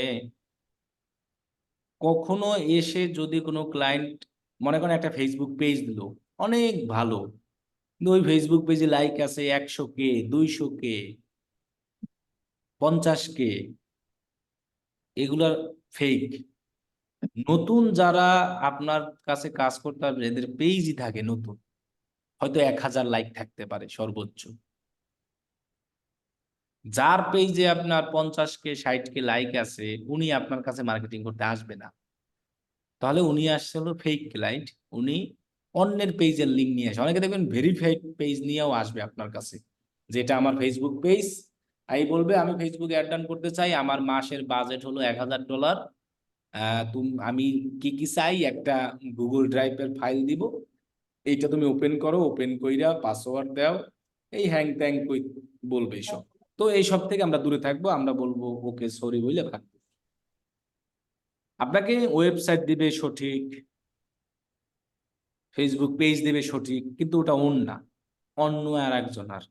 কখনো এসে যদি কোনো ক্লায়েন্ট, মনে করেন একটা ফেসবুক পেজ দিল অনেক ভালো, কিন্তু ওই ফেসবুক পেজে লাইক আছে 100K, 200K, 50K, এগুলা ফেক। নতুন যারা আপনার কাছে কাজ করতে পারবে, এদের পেজই থাকে নতুন, হয়তো 1000 লাইক থাকতে পারে সর্বোচ্চ। যার পেজে আপনার 50K 60K লাইক আছে, উনি আপনার কাছে মার্কেটিং করতে আসবে না। তাহলে উনি আসছে হলো ফেক ক্লায়েন্ট, উনি অন্যের পেজের লিঙ্ক নিয়ে আসে। অনেকে দেখবেন ভেরিফাইড পেজ নিয়েও আসবে আপনার কাছে, যেটা আমার ফেসবুক পেজ, এই বলবে আমি ফেসবুকে অ্যাড রান করতে চাই, আমার মাসের বাজেট হলো $1000, আমি কি কি চাই, একটা গুগল ড্রাইভের ফাইল দিব, এইটা তুমি ওপেন করো, ওপেন কইরা পাসওয়ার্ড দাও, এই হ্যাং ত্যাং কই বলবে এইসব। তো এইসব থেকে আমরা দূরে থাকবো, আমরা বলবো ওকে সরি বলে থাকবো। আপনাকে ওয়েবসাইট দিবে সঠিক, ফেসবুক পেজ দিবে সঠিক, কিন্তু ওটা ওন না, অন্য আর একজনের,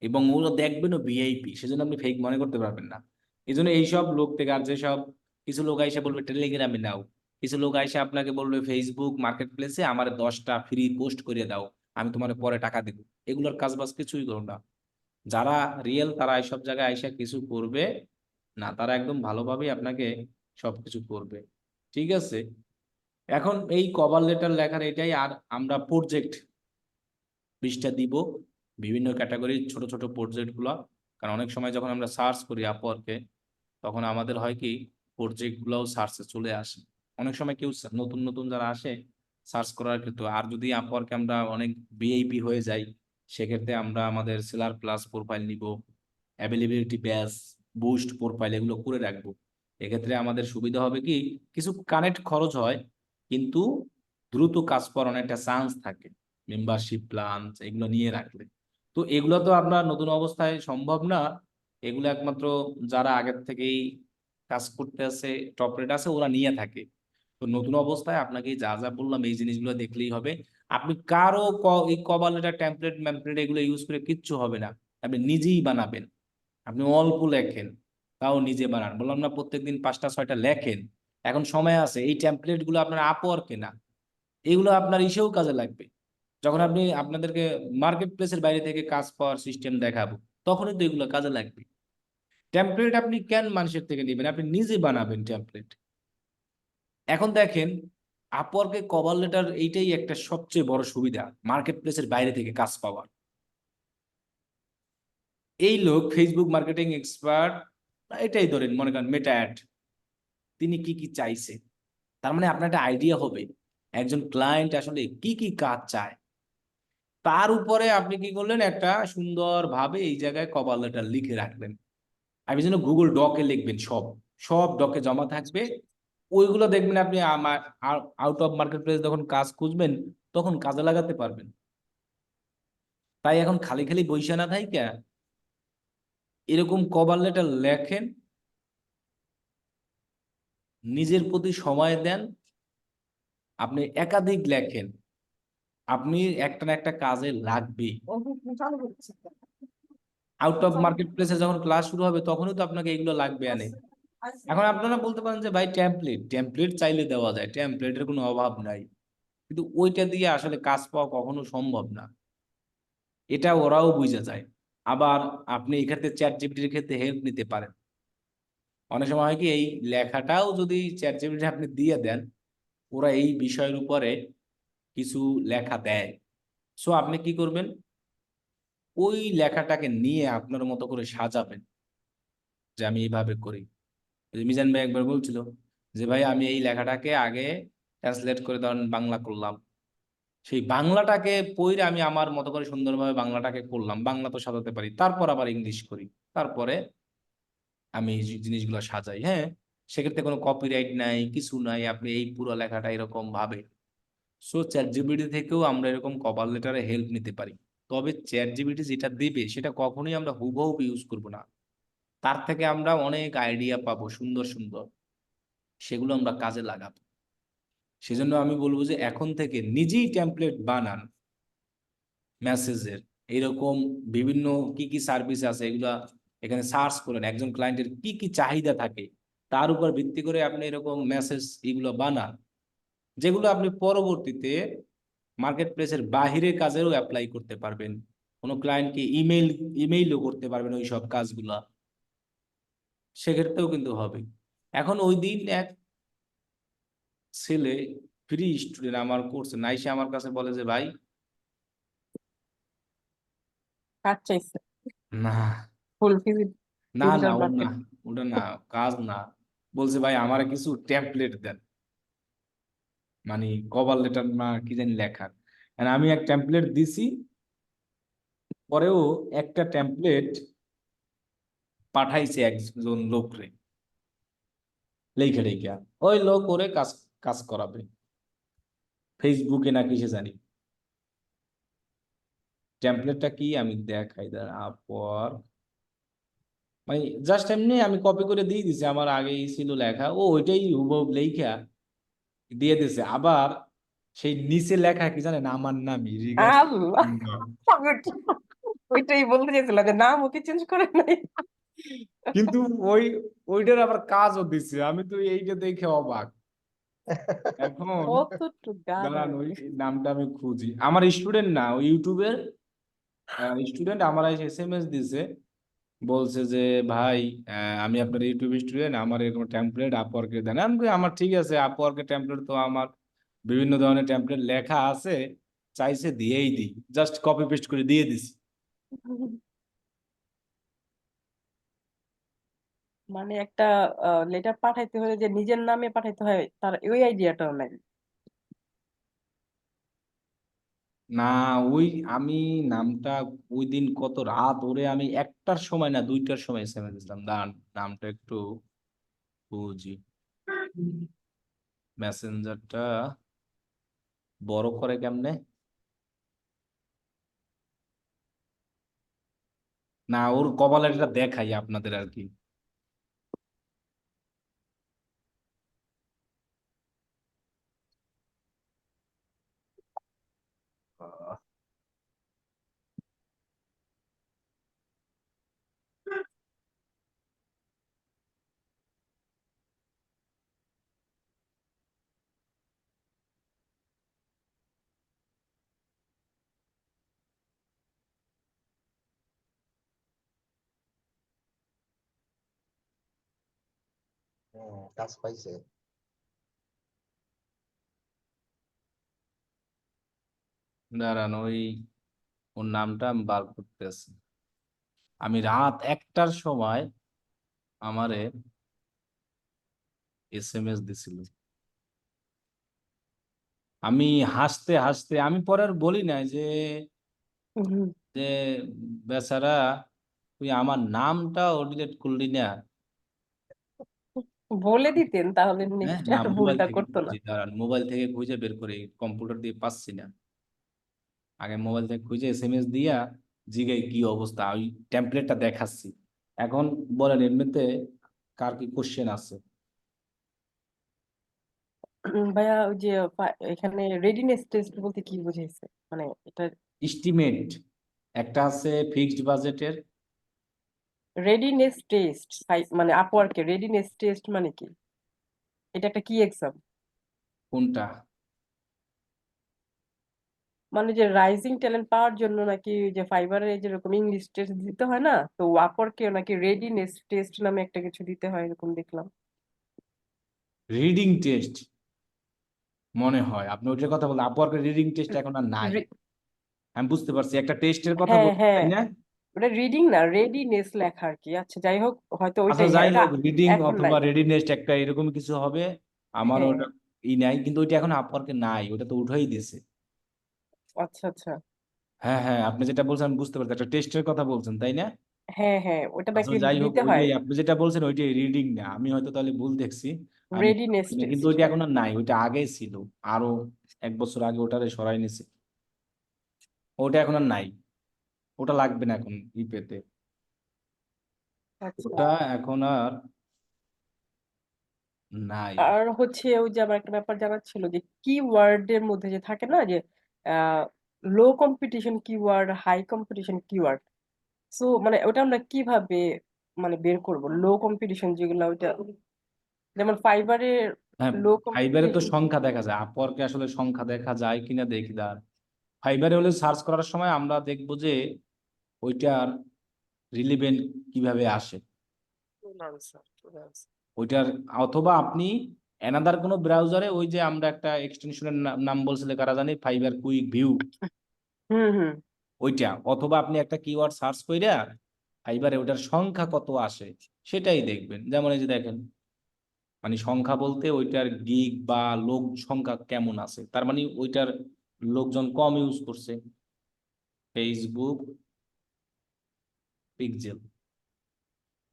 এবং ওগুলো দেখবেনও ভিআইপি, সেজন্য আপনি ফেক মনে করতে পারবেন না। এই জন্য এইসব লোক থেকে, আর যেসব কিছু লোক আইসা বলবে টেলিগ্রামে নাও, কিছু লোক আইসা আপনাকে বলবে ফেসবুক মার্কেট প্লেসে আমার 10টা ফ্রি পোস্ট করে দাও, আমি তোমার পরে টাকা দেবো, এগুলোর কাজ বাজ কিছুই করো না। যারা রিয়েল তারা এইসব জায়গায় আইসা কিছু করবে না, তারা একদম ভালোভাবেই আপনাকে সবকিছু করবে, ঠিক আছে? এখন এই কভার লেটার লেখার এটাই, আর আমরা প্রজেক্ট 20টা দিব, বিভিন্ন ক্যাটাগরির ছোট ছোট প্রজেক্ট গুলো। কারণ অনেক সময় যখন আমরা সার্চ করি আপওয়ার্কে, তখন আমাদের হয় কি প্রজেক্ট গুলাও সার্চে চলে আসে। অনেক সময় কেউ নতুন নতুন যারা আসে সার্চ করার ক্ষেত্রে, আর যদি আপওয়ার্কে আমরা অনেক ভিআইপি হয়ে যাই, সেক্ষেত্রে আমরা আমাদের সেলার প্লাস প্রোফাইল নিব, অ্যাভেলেবিলিটি ব্যাচ, বুস্ট প্রোফাইল, এগুলো করে রাখবো। এক্ষেত্রে আমাদের সুবিধা হবে কি, কিছু কানেক্ট খরচ হয়, কিন্তু দ্রুত কাজ করার অনেকটা চান্স থাকে মেম্বারশিপ প্ল্যান এগুলো নিয়ে রাখলে। তো এগুলো তো আপনার নতুন অবস্থায় সম্ভব না, এগুলো একমাত্র যারা আগের থেকেই কাজ করতে আছে, টপ রেট আছে, ওরা নিয়ে থাকে। তো নতুন অবস্থায় আপনাকে যা যা বললাম এই জিনিসগুলো দেখলেই হবে। আপনি কারো এই কভার লেটার টেমপ্লেট ম্যামপ্লেট এগুলো ইউজ করে কিচ্ছু হবে না, আপনি নিজেই বানাবেন। আপনি অল্প লেখেন, তাও নিজে বানান, বললাম না প্রত্যেকদিন 5টা 6টা লেখেন। এখন সময় আছে, এই টেমপ্লেট গুলো আপনার আপওয়ার্কে না, এগুলো আপনার ইসেও কাজে লাগবে। যখন আপনি আপনাদেরকে মার্কেট প্লেসের বাইরে থেকে কাজ পাওয়ার সিস্টেম দেখাবো, তখনই তো এগুলো কাজে লাগবে। টেমপ্লেট আপনি কেন মানুষের থেকে নেবেন? আপনি নিজে বানাবেন টেমপ্লেট। এখন দেখেন, আপওয়ার্কে কভার লেটার এইটাই একটা সবচেয়ে বড় সুবিধা মার্কেট প্লেসের বাইরে থেকে কাজ পাওয়ার। এই লোক ফেসবুক মার্কেটিং এক্সপার্ট, এটাই ধরেন মনে করেন মেটা অ্যাড, তিনি কি কি চাইছে, তার মানে আপনার একটা আইডিয়া হবে একজন ক্লায়েন্ট আসলে কি কি কাজ চায়। তার উপরে আপনি কি করলেন, একটা সুন্দরভাবে এই জায়গায় কভার লেটার লিখে রাখলেন। আপনি যেন গুগল ডকে লিখবেন, সব সব ডকে জমা থাকবে। ওইগুলো দেখবেন আপনি আমার আউট অফ মার্কেট প্লেস যখন কাজ খুঁজবেন তখন কাজে লাগাতে পারবেন। তাই এখন খালি খালি বইসা না থাইকা এরকম কভার লেটার লেখেন, নিজের প্রতি সময় দেন, আপনি একাধিক লেখেন, আপনি একটা না একটা কাজে লাগবেই। আউট অফ মার্কেট প্লেসে যখন ক্লাস শুরু হবে তখনই তো আপনাকে এগুলো লাগবে আনে। এখন আপনারা বলতে পারেন যে ভাই টেমপ্লেট টেমপ্লেট চাইলে দেওয়া যায়, টেমপ্লেটের কোনো অভাব নাই, কিন্তু ওইটা দিয়ে আসলে কাজ পাওয়া কখনো সম্ভব না, এটা ওরাও বুঝে যায়। আবার আপনি এক্ষেত্রে চ্যাট জিপিটির ক্ষেত্রে হেল্প নিতে পারেন। অনেক সময় হয় কি, এই লেখাটাও যদি চ্যাট জিপিটি আপনি দিয়ে দেন, ওরা এই বিষয়ের উপরে কিছু লেখা দেয়। সো আপনি কি করবেন, ওই লেখাটাকে নিয়ে আপনার মতো করে সাজাবেন যে আমি এইভাবে করি। ওই যে মিজান ভাই একবার বলছিল যে ভাই আমি এই লেখাটাকে আগে ট্রান্সলেট করে ধরেন বাংলা করলাম, সেই বাংলাটাকে পড়ে আমি আমার মতো করে সুন্দরভাবে বাংলাটাকে করলাম, বাংলা তো সাজাতে পারি, তারপর আবার ইংলিশ করি, তারপরে আমি এই জিনিসগুলো সাজাই। হ্যাঁ, সেক্ষেত্রে কোনো কপিরাইট নাই, কিছু নাই, আপনি এই পুরো লেখাটা এরকম ভাবে। সো চ্যাট জিপিটি থেকেও আমরা এরকম কভার লেটারে হেল্প নিতে পারি। তবে চ্যাট জিপিটি যেটা দেবে সেটা কখনোই আমরা হুবহু ইউজ করব না, তার থেকে আমরা অনেক আইডিয়া পাবো সুন্দর সুন্দর, সেগুলো আমরা কাজে লাগাবো। সেজন্য আমি বলবো যে এখন থেকে নিজেই টেমপ্লেট বানান মেসেজের, এরকম বিভিন্ন কি কি সার্ভিস আছে এগুলা এখানে সার্চ করেন, একজন ক্লায়েন্টের কি কি চাহিদা থাকে তার উপর ভিত্তি করে আপনি এরকম মেসেজ এগুলো বানান, যেগুলো আপনি পরবর্তীতে মার্কেট প্লেসের বাহিরে কাজেও অ্যাপ্লাই করতে পারবেন। কোনো ক্লায়েন্টকে ইমেইলও করতে পারবেন ওই সব কাজগুলা, সেক্ষেত্রেও কিন্তু হবে। এখন ওই দিন এক ছেলে ফ্রি স্টুডেন্ট আমার কোর্সে নাইসে আমার কাছে বলে যে ভাই, কাজ চাইছে না ফুল ফিজি না না ডিজিটাল ও না, মার্কেট। ওটা না, কাজ না, বলছে ভাই আমার কিছু টেমপ্লেট দেন, মানে কভার লেটার না কি জানি লেখার। And আমি এক টেমপ্লেট দিছি, পরেও একটা টেমপ্লেট পাঠাইছে একজন লোকরে, লেখে রেখা ওই লোক ওরে কাজ কাজ করাবে ফেসবুকে না কিসে জানি। টেমপ্লেটটা কি আমি দেখাই, আপর মানে জাস্ট এমনি আমি কপি করে দিয়ে দিছি, আমার আগেই ছিল লেখা, ও ওইটাই হুবহু লেখা দিয়ে দিছে। আবার সেই নিচে লেখা কি জানেন, আমার নামই রিগার্স। আল্লাহ, আমি ওইটাই বলতে চাইছিলাম যে নাম ওকে চেঞ্জ করে নাই। কিন্তু ওই ওইটার আবার কাজও দিছে, আমি তো এইটা দেখে অবাক। এখন কতটুকু গাধা দাঁড়ান ওই মানে। নামটা আমি খুঁজি, আমার স্টুডেন্ট না, ওই ইউটিউবের স্টুডেন্ট আমার এসএমএস দিছে, বলছে যে ভাই আমি আপনার ইউটিউব স্টুডেন্ট, আমার এরকম টেমপ্লেট আপওয়ার্কে দেন। আমি কই, আমার ঠিক আছে, আপওয়ার্কে টেমপ্লেট তো আমার বিভিন্ন ধরনের টেমপ্লেট লেখা আছে, চাইছে দিয়েই দিই, জাস্ট কপি পেস্ট করে দিয়ে দিছি। মানে একটা লেটার পাঠাইতে হলে যে নিজের নামে পাঠাইতে হয় তার ওই আইডিয়াটাও নাই। না, ওই আমি নামটা ওই দিন কত রাত ওরে আমি একটার সময় না দুইটার সময় এসএমএস দিলাম, দাঁড়ান নামটা একটু বুঝি। মেসেঞ্জারটা বড় করে কেমনে, না ওর কপালেরটা দেখাই আপনাদের আর কি। আহ, কাজ পাইছে। দাঁড়ান, ওর নামটা আমি বার করতেছি। আমি রাত 1টার সময় আমারে SMS দিছিল। আমি হাসতে হাসতে, আমি পরে আর বলি নাই যে হুম, যে বেচারা তুই আমার নামটাও ডিলিট করলি না। বলে দিতেন তাহলে হ্যাঁ, নিশ্চয়ই না আর মোবাইল ভুলটা থেকে করতো না। খুঁজে, দাঁড়ান মোবাইল থেকে খুঁজে বের করে, কম্পিউটার দিয়ে পাচ্ছি না। আগে মোবাইল থেকে খুঁজে SMS দিয়া জিগাই কি অবস্থা, ওই টেমপ্লেটটা দেখাচ্ছি। এখন বলেন এমনিতে কার কি কোশ্চেন আছে? ভাইয়া ওই যে এখানে রেডিনেস টেস্ট বলতে কি বুঝাইছে, মানে এটা এস্টিমেট একটা আছে, ফিক্সড বাজেটের। রেডিনেস টেস্ট মানে আপওয়ার্কে রেডিনেস টেস্ট মানে কি? এটা একটা কি এক্সাম? কোনটা? মানে যে রাইজিং ট্যালেন্ট পাওয়ার জন্য নাকি ওই যে ফাইবারে যেরকম ইংলিশ টেস্ট দিতে হয় না, তো আপওয়ার্কেও নাকি রেডিনেস টেস্ট নামে একটা কিছু দিতে হয় এরকম দেখলাম। রিডিং টেস্ট মনে হয় আপনি ওইটার কথা বলেন। আপওয়ার্কের রিডিং টেস্ট এখন আর নাই। রি- আমি বুঝতে পারছি, একটা টেস্টের কথা হ্যাঁ বলছি হ্যাঁ, তাই না? ওটা রিডিং না, রেডিনেস লেখা আর কি। আচ্ছা যাই হোক, হয়তো আচ্ছা ওইটাই, হ্যাঁ যাই ওটা হোক, রিডিং এখন অথবা নাই। রেডিনেস একটা এরকম কিছু হবে। আমার হ্যাঁ, ওটা নাই, কিন্তু ওইটা এখন আপওয়ার্কে নাই, ওটা তো উঠাই দিয়েছে। আচ্ছা আচ্ছা। হ্যাঁ হ্যাঁ, আপনি যেটা বলছেন আমি বুঝতে পারছি, একটা টেস্টের কথা বলছেন তাই না? হ্যাঁ হ্যাঁ, ওটা আচ্ছা নাকি যাই হোক, দিতে হয় ওইটাই আপনি যেটা বলছেন ওইটাই রিডিং না, আমি হয়তো তাহলে ভুল দেখছি। আমি রেডিনেস কিন্তু টেস্ট। ওইটা এখন আর নাই, ওইটা আগে ছিল। আরো 1 বছর আগে ওটারে সরাই নিছে। ওটা এখন আর নাই, ওটা লাগবে না এখন পেতে। আচ্ছা, ওটা এখন আর নাই। আর হচ্ছে ওই যে আমার একটা ব্যাপার জানার ছিল যে কিওয়ার্ডের মধ্যে যে থাকে না যে low competition keyword, high competition keyword, so মানে ওটা আমরা কিভাবে মানে বের করব লো কম্পিটিশন যেগুলো, ওইটা যেমন ফাইবারে হ্যাঁ, লো ফাইবারে তো কম্পিটিশন। সংখ্যা দেখা যায়, আপওয়ার্কে আসলে সংখ্যা দেখা যায় কিনা দেখি। দাঁড় ফাইবারে হলে সার্চ করার সময় আমরা দেখবো যে ওইটার রিলেভেন্ট কিভাবে আসে ওইটার। অথবা আপনি অ্যানাদার কোনো ব্রাউজারে, ওই যে আমরা একটা এক্সটেনশনের নাম বলছিলে কারা জানি, ফাইবার কুইক ভিউ, হুম হুম। ওইটা। অথবা আপনি একটা কিওয়ার্ড সার্চ কইরা ফাইবারে ওইটার সংখ্যা কত আসে সেটাই দেখবেন। যেমন এই যে দেখেন, মানে সংখ্যা বলতে ওইটার গিগ বা লোক সংখ্যা কেমন আছে, তার মানে ওইটার লোকজন কম ইউজ করছে। ফেসবুক পিক্সেল,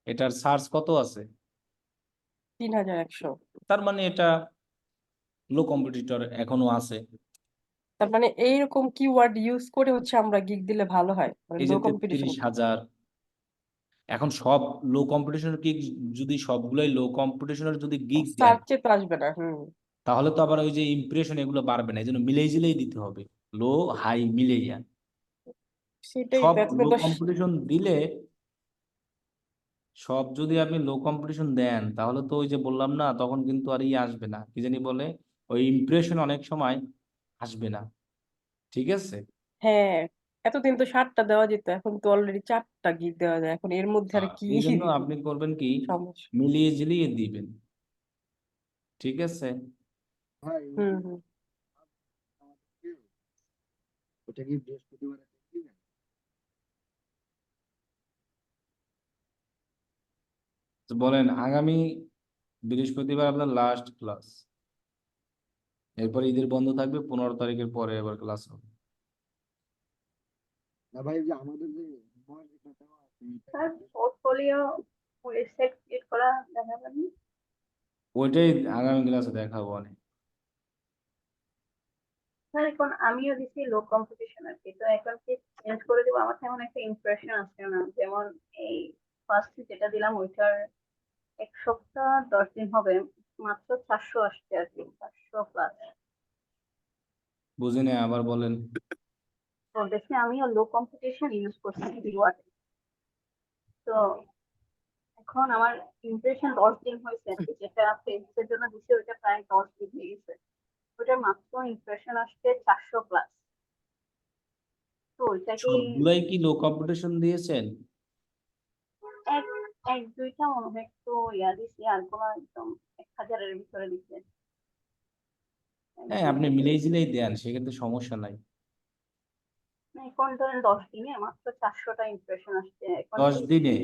এটার সার্চ কত আছে, 3100। তার মানে এটা লো কম্পিটিটর এখনো আছে। তার মানে এইরকম কিওয়ার্ড ইউজ করে হচ্ছে আমরা গিগ দিলে ভালো হয়, মানে এই লো যে কম্পিটিশন। 33,000। এখন সব লো কম্পিটিশনের গিগ, যদি সবগুলোই লো কম্পিটিশনের যদি গিগ দেন, সার্চে তো আসবে না। হুম, তাহলে তো আবার ওই যে ইমপ্রেশন এগুলো বাড়বে না। এই জন্য মিলেই জিলেই দিতে হবে, লো হাই মিলেইয়া। সেটাই সব তো এখন লো তো কম্পিটিশন দিলে, সব যদি আপনি লো কম্পিটিশন দেন তাহলে তো ওই যে বললাম না, তখন কিন্তু আর আসবে না, কি জানি বলে, ওই ইমপ্রেশন অনেক সময় আসবে না। ঠিক আছে। হ্যাঁ, এতদিন তো 7টা দেওয়া যেত, এখন তো অলরেডি 4টা গিগ দেওয়া যায়, এখন এর মধ্যে আর কি এই জন্য দিব? আপনি করবেন কি, সমস্যা। মিলিয়ে ঝিলিয়ে দিবেন। ঠিক আছে। ভাই হুম হুম। ওটা কি বৃহস্পতিবার? তো বলেন, আগামী বৃহস্পতিবার আপনার লাস্ট ক্লাস, এরপর ঈদের বন্ধ থাকবে, 15 তারিখের পরে এবার ক্লাস হবে। না ভাই, যে আমাদের যে মহাবিদ্যালয়টা আছে, এটা স্যার কি পোর্টফোলিও ওয়েবসাইট ক্রিয়েট করা দেখাবেন? ওইটাই আগামী ক্লাসে দেখাবো অনেক। স্যার এখন আমিও দিছি লো কম্পিটিশন আর কি, তো এখন কি চেঞ্জ করে দেবো? আমার তেমন একটা ইমপ্রেশন আসছে না। যেমন এই ফার্স্ট যেটা দিলাম ওইটার 1 সপ্তাহ 10 দিন হবে, মাত্র 400 আসছে আর কি, 400+। বুঝিনি, আবার বলেন। তো দেখি আমিও লো কম্পিটিশন ইউজ করছি কিওয়ার্ড। তো এখন আমার ইমপ্রেশন 10 দিন হয়েছে আর কি, যেটা ফেসবুকের জন্য দিছে ওইটা প্রায় 10 দিন হয়ে গেছে। ওটার মাত্র ইমপ্রেশন আসছে 400+। তো ওইটা কি সবগুলাই কি লো কম্পিটিশন দিয়েছেন? এক দুইটা মনে হয় একটু ইয়া দিছি, আর কোনো একদম 1000-এর ভিতরে দিচ্ছে। এক হ্যাঁ, আপনি দুইটা মিলেই জিলেই দেন, সেক্ষেত্রে সমস্যা নাই। এখন ধরেন 10 দিনে মাত্র 400টা ইমপ্রেশন আসছে এখন 10 দিনে?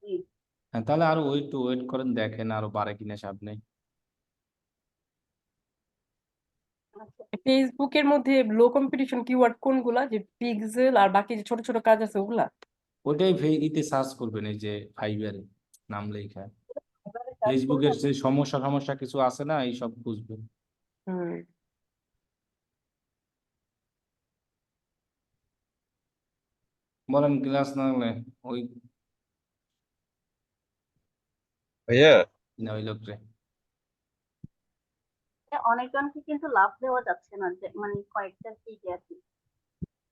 জি। হ্যাঁ, তাহলে আরো ওয়েট করেন, দেখেন আরো বাড়ে কিনা, সামনে। আচ্ছা, ফেসবুকের মধ্যে লো কম্পিটিশন কিওয়ার্ড কোনগুলা, যে পিক্সেল আর বাকি যে ছোট ছোট কাজ আছে ওগুলা? ওইটাই ইতে সার্চ করবেন, এই যে ফাইবারে নাম লেখা। এবারে কাজ ফেসবুকের করলে যে সমস্যা কিছু আছে না, এই সব খুঁজবেন। হুম। বলেন, ক্লাস না হলে ওই ভাইয়া না ওই লোকরে। অনেকজনকে কিন্তু লাভ দেওয়া যাচ্ছে না, যে মানে কয়েকটা গিগে আছে,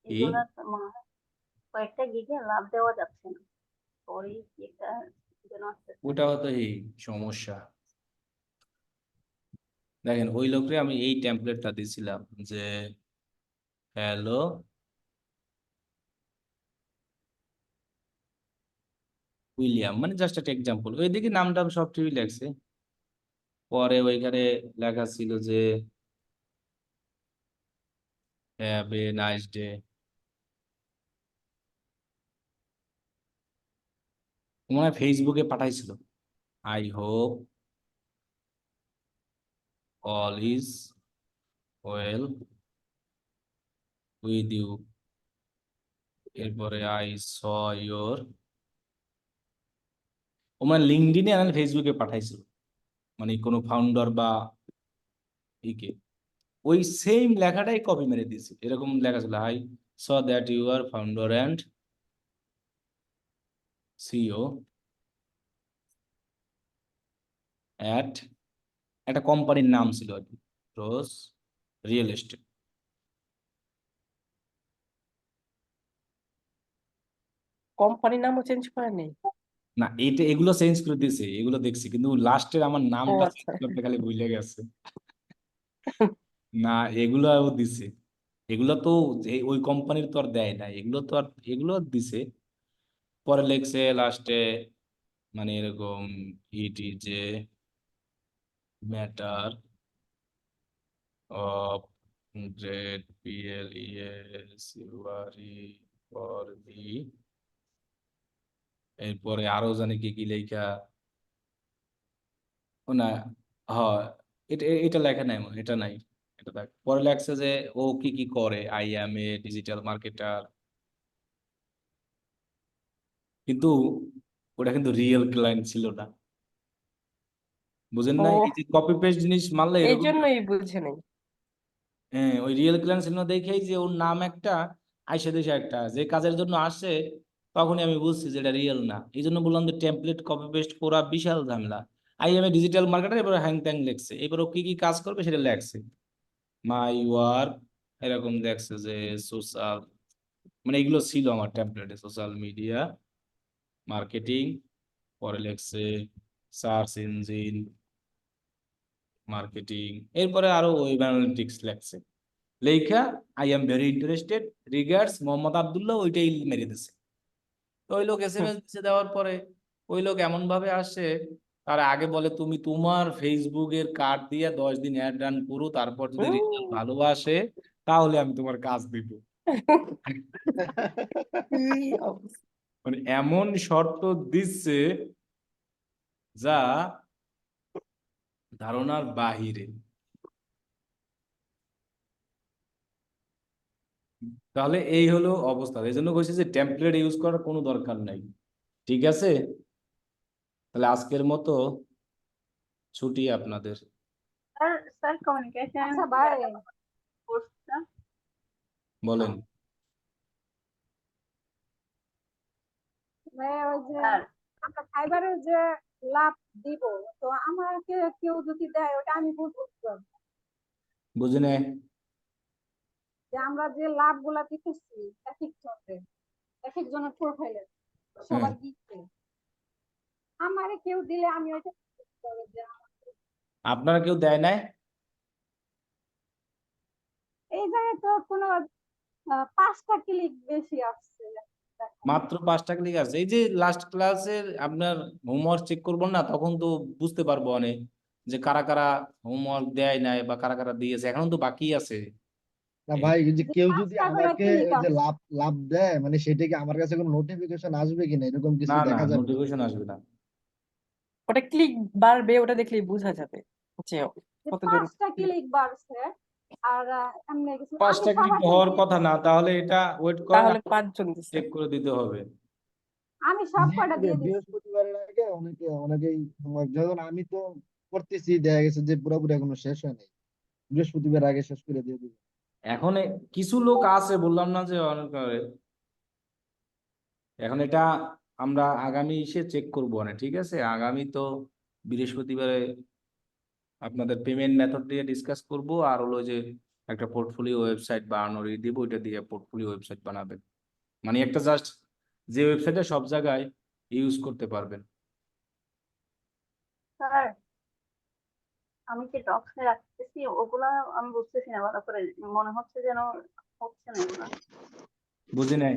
কি? এগুলা তো মনে হয় কয়েকটা গিগে লাভ দেওয়া যাচ্ছে না। পরে কি একটা যেন আসতেছে। ওটা হতো এই সমস্যা। দেখেন, ওই লোকরে আমি এই টেমপ্লেটটা দিছিলাম যে হ্যালো উইলিয়াম, মানে জাস্ট একটা এক্সাম্পল, ওইদিকে নামটা সব ঠিকই লেখছে। পরে ওইখানে লেখা ছিল যে হ্যাভ এ নাইস ডে। মনে হয় ফেসবুকে পাঠাইছিল, I hope all is well with you. এরপরে আই স ইয়োর, ও মানে লিঙ্কডিনে আর ফেসবুকে পাঠাইছিল, মানে কোনো ফাউন্ডার বা ইকে ওই সেম লেখাটাই কপি মেরে দিয়েছে। এরকম লেখা ছিল, hi saw that you are founder and CEO at, একটা কোম্পানির নাম ছিল আর কি, রোজ রিয়েল এস্টেট। কোম্পানির নামও চেঞ্জ করে নেই? না, এগুলো চেঞ্জ করে দিয়েছে, এগুলো দেখছি, কিন্তু লাস্টের আমার ও নামটা চেঞ্জ আচ্ছা। করতে খালি ভুলে গেছে। না, এগুলাও দিছে। এগুলো তো ওই কোম্পানির তো আর দেয় না, এগুলো তো আর এগুলো দিছে। পরে লেখছে লাস্টে, মানে এরকম it is a matter of great PLESURE for the, এরপরে আরো জানি কি কি লেখা, ও না, হয় এটা লেখা নাই, এটা নাই। এটা দেখ, পরে লেখছে যে ও কি কি করে, I M A digital marketer. কিন্তু ওটা কিন্তু রিয়েল ক্লায়েন্ট ছিল না, বুঝেন না? এই ও, যে কপি পেস্ট জিনিস মারলে এই এরকম। জন্যই বুঝে নেই। হ্যাঁ, ওই রিয়েল ক্লায়েন্ট ছিল না দেখেই যে ওর নাম একটা, আইসা দেশে একটা, যে কাজের জন্য আসে, তখনই আমি বুঝছি যে এটা রিয়েল না। এই জন্য বললাম যে টেমপ্লেট কপি পেস্ট করা বিশাল ঝামেলা। I M A digital marketer, এবার হ্যাং ত্যাং লেখছে, এবার ও কি কি কাজ করবে সেটা লেখছে, মাই ওয়ার্ক, এরকম দেখছে যে সোশ্যাল, মানে এগুলো ছিল আমার টেমপ্লেটে, সোশ্যাল মিডিয়া মার্কেটিং। পরে লেখছে সার্চ ইঞ্জিন মার্কেটিং, এরপরে আরো ওয়েব অ্যানালিটিক্স লেখছে। লেখা I am very interested regards Mohammad Abdullah, ওইটাই মেরে দিছে। তো ওই লোক SMS দিছে, দেওয়ার পরে ওই লোক এমন ভাবে আসে, তার আগে বলে তুমি তোমার ফেসবুকের কার্ড দিয়ে 10 দিন অ্যাড রান করো, তারপর যদি রেজাল্ট ভালো আসে তাহলে আমি তোমার কাজ দিব। কি অবস্থা! মানে এমন শর্ত দিচ্ছে যা ধারণার বাহিরে। তাহলে এই হলো অবস্থা, এই জন্য বলছি যে টেমপ্লেট ইউজ করার কোনো দরকার নাই। ঠিক আছে, তাহলে আজকের মতো ছুটি আপনাদের। স্যার কমিউনিকেশন আচ্ছা ভাই, কোর্সটা বলেন। ওই যে স্যার আমরা ফাইবারে যে লাভ দিব, তো আমাকে কেউ যদি দেয় ওটা আমি বুঝবো কি করে? বুঝি নাই। যে আমরা যে লাভ গুলা দিতেছি এক একজনের, এক একজনের প্রোফাইলে হ্যাঁ, সবার দিচ্ছে, আমারে কেউ দিলে আমি ওইটা বুঝবো কি করে যে আপনারা কেউ দেয় নাই? এই জায়গায় তো কোনো 5টা ক্লিক বেশি আসছে। মাত্র 5টা ক্লিক আছে। এই যে লাস্ট ক্লাসের আপনার হোমওয়ার্ক চেক করবো না, তখন তো বুঝতে পারবো অনেক যে কারা কারা হোমওয়ার্ক দেয় নাই বা কারা কারা দিয়েছে, এখন তো বাকি আছে। না এই ভাই, এই যে যে কেউ যদি 5টা করে আমাকে ক্লিক ওই যে আছে। লাভ লাভ দেয়, মানে সেটা কি আমার কাছে কোনো নোটিফিকেশন আসবে কিনা, এরকম কিছু না না, দেখা যাবে? নোটিফিকেশন আসবে না। ওটা ক্লিক বাড়বে, ওটা দেখলেই বোঝা যাবে যে যে কতজন 5টা ক্লিক বাড়ছে আর এমনি কিছু আমি 5টা ক্লিক সবাইকে হওয়ার দিয়েছি। কথা না, তাহলে এটা ওয়েট করেন, তাহলে 5 জন দিছে। চেক করে দিতে হবে। আমি সব জি, কয়টা দিয়ে দিচ্ছি। বৃহস্পতিবারের আগে অনেকেই homework, যখন আমি তো করতেছি, দেখা গেছে যে পুরোপুরি এখনো শেষ হয় নাই, বৃহস্পতিবার আগে শেষ করে দিয়ে দিবে। এখন কিছু লোক আছে, বললাম না যে অনেক করে। এখন এটা আমরা আগামী চেক করবো না, ঠিক আছে? আগামী তো বৃহস্পতিবারে আপনাদের পেমেন্ট মেথড দিয়ে ডিসকাস করব, আর হলো যে একটা পোর্টফোলিও ওয়েবসাইট বানানোর দিব, ওইটা দিয়ে পোর্টফোলিও ওয়েবসাইট বানাবেন, মানে একটা জাস্ট যে ওয়েবসাইটে সব জায়গায় ইউজ করতে পারবেন। স্যার আমি যে ডক্সে রাখতেছি ওগুলা আমি বুঝতেছি না ভালো করে, মনে হচ্ছে যেন হচ্ছে না এগুলা। বুঝি নাই।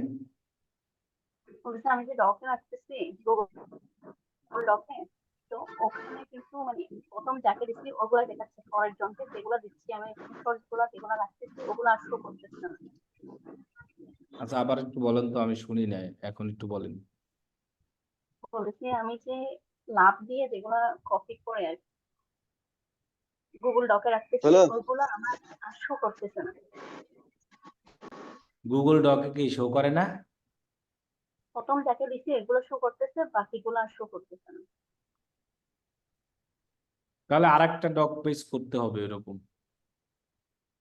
বলছে আমি যে ডকে রাখতেছি গুগল ডকে, তো ওখানে কিন্তু মানে প্রথম যাকে দিচ্ছি ওগুলা দেখাচ্ছে, পরের জনকে যেগুলো দিচ্ছি আমি স্ক্রিনশট গুলা যেগুলো রাখতেছি ওগুলো আর শো করতেছে না। আচ্ছা, আবার একটু বলেন তো, আমি শুনি নাই, এখন একটু বলেন। বলেছি আমি যে লাভ দিয়ে যেগুলা কপি করে আর গুগল ডকে রাখতেছি হ্যালো ওগুলো আমার আর শো করতেছে না। গুগল ডকে কি শো করে না? প্রথম যাকে দিচ্ছি এগুলো শো করতেছে, বাকিগুলো আর শো করতেছে না। তাহলে আরেকটা ডক পেজ করতে হবে এরকম।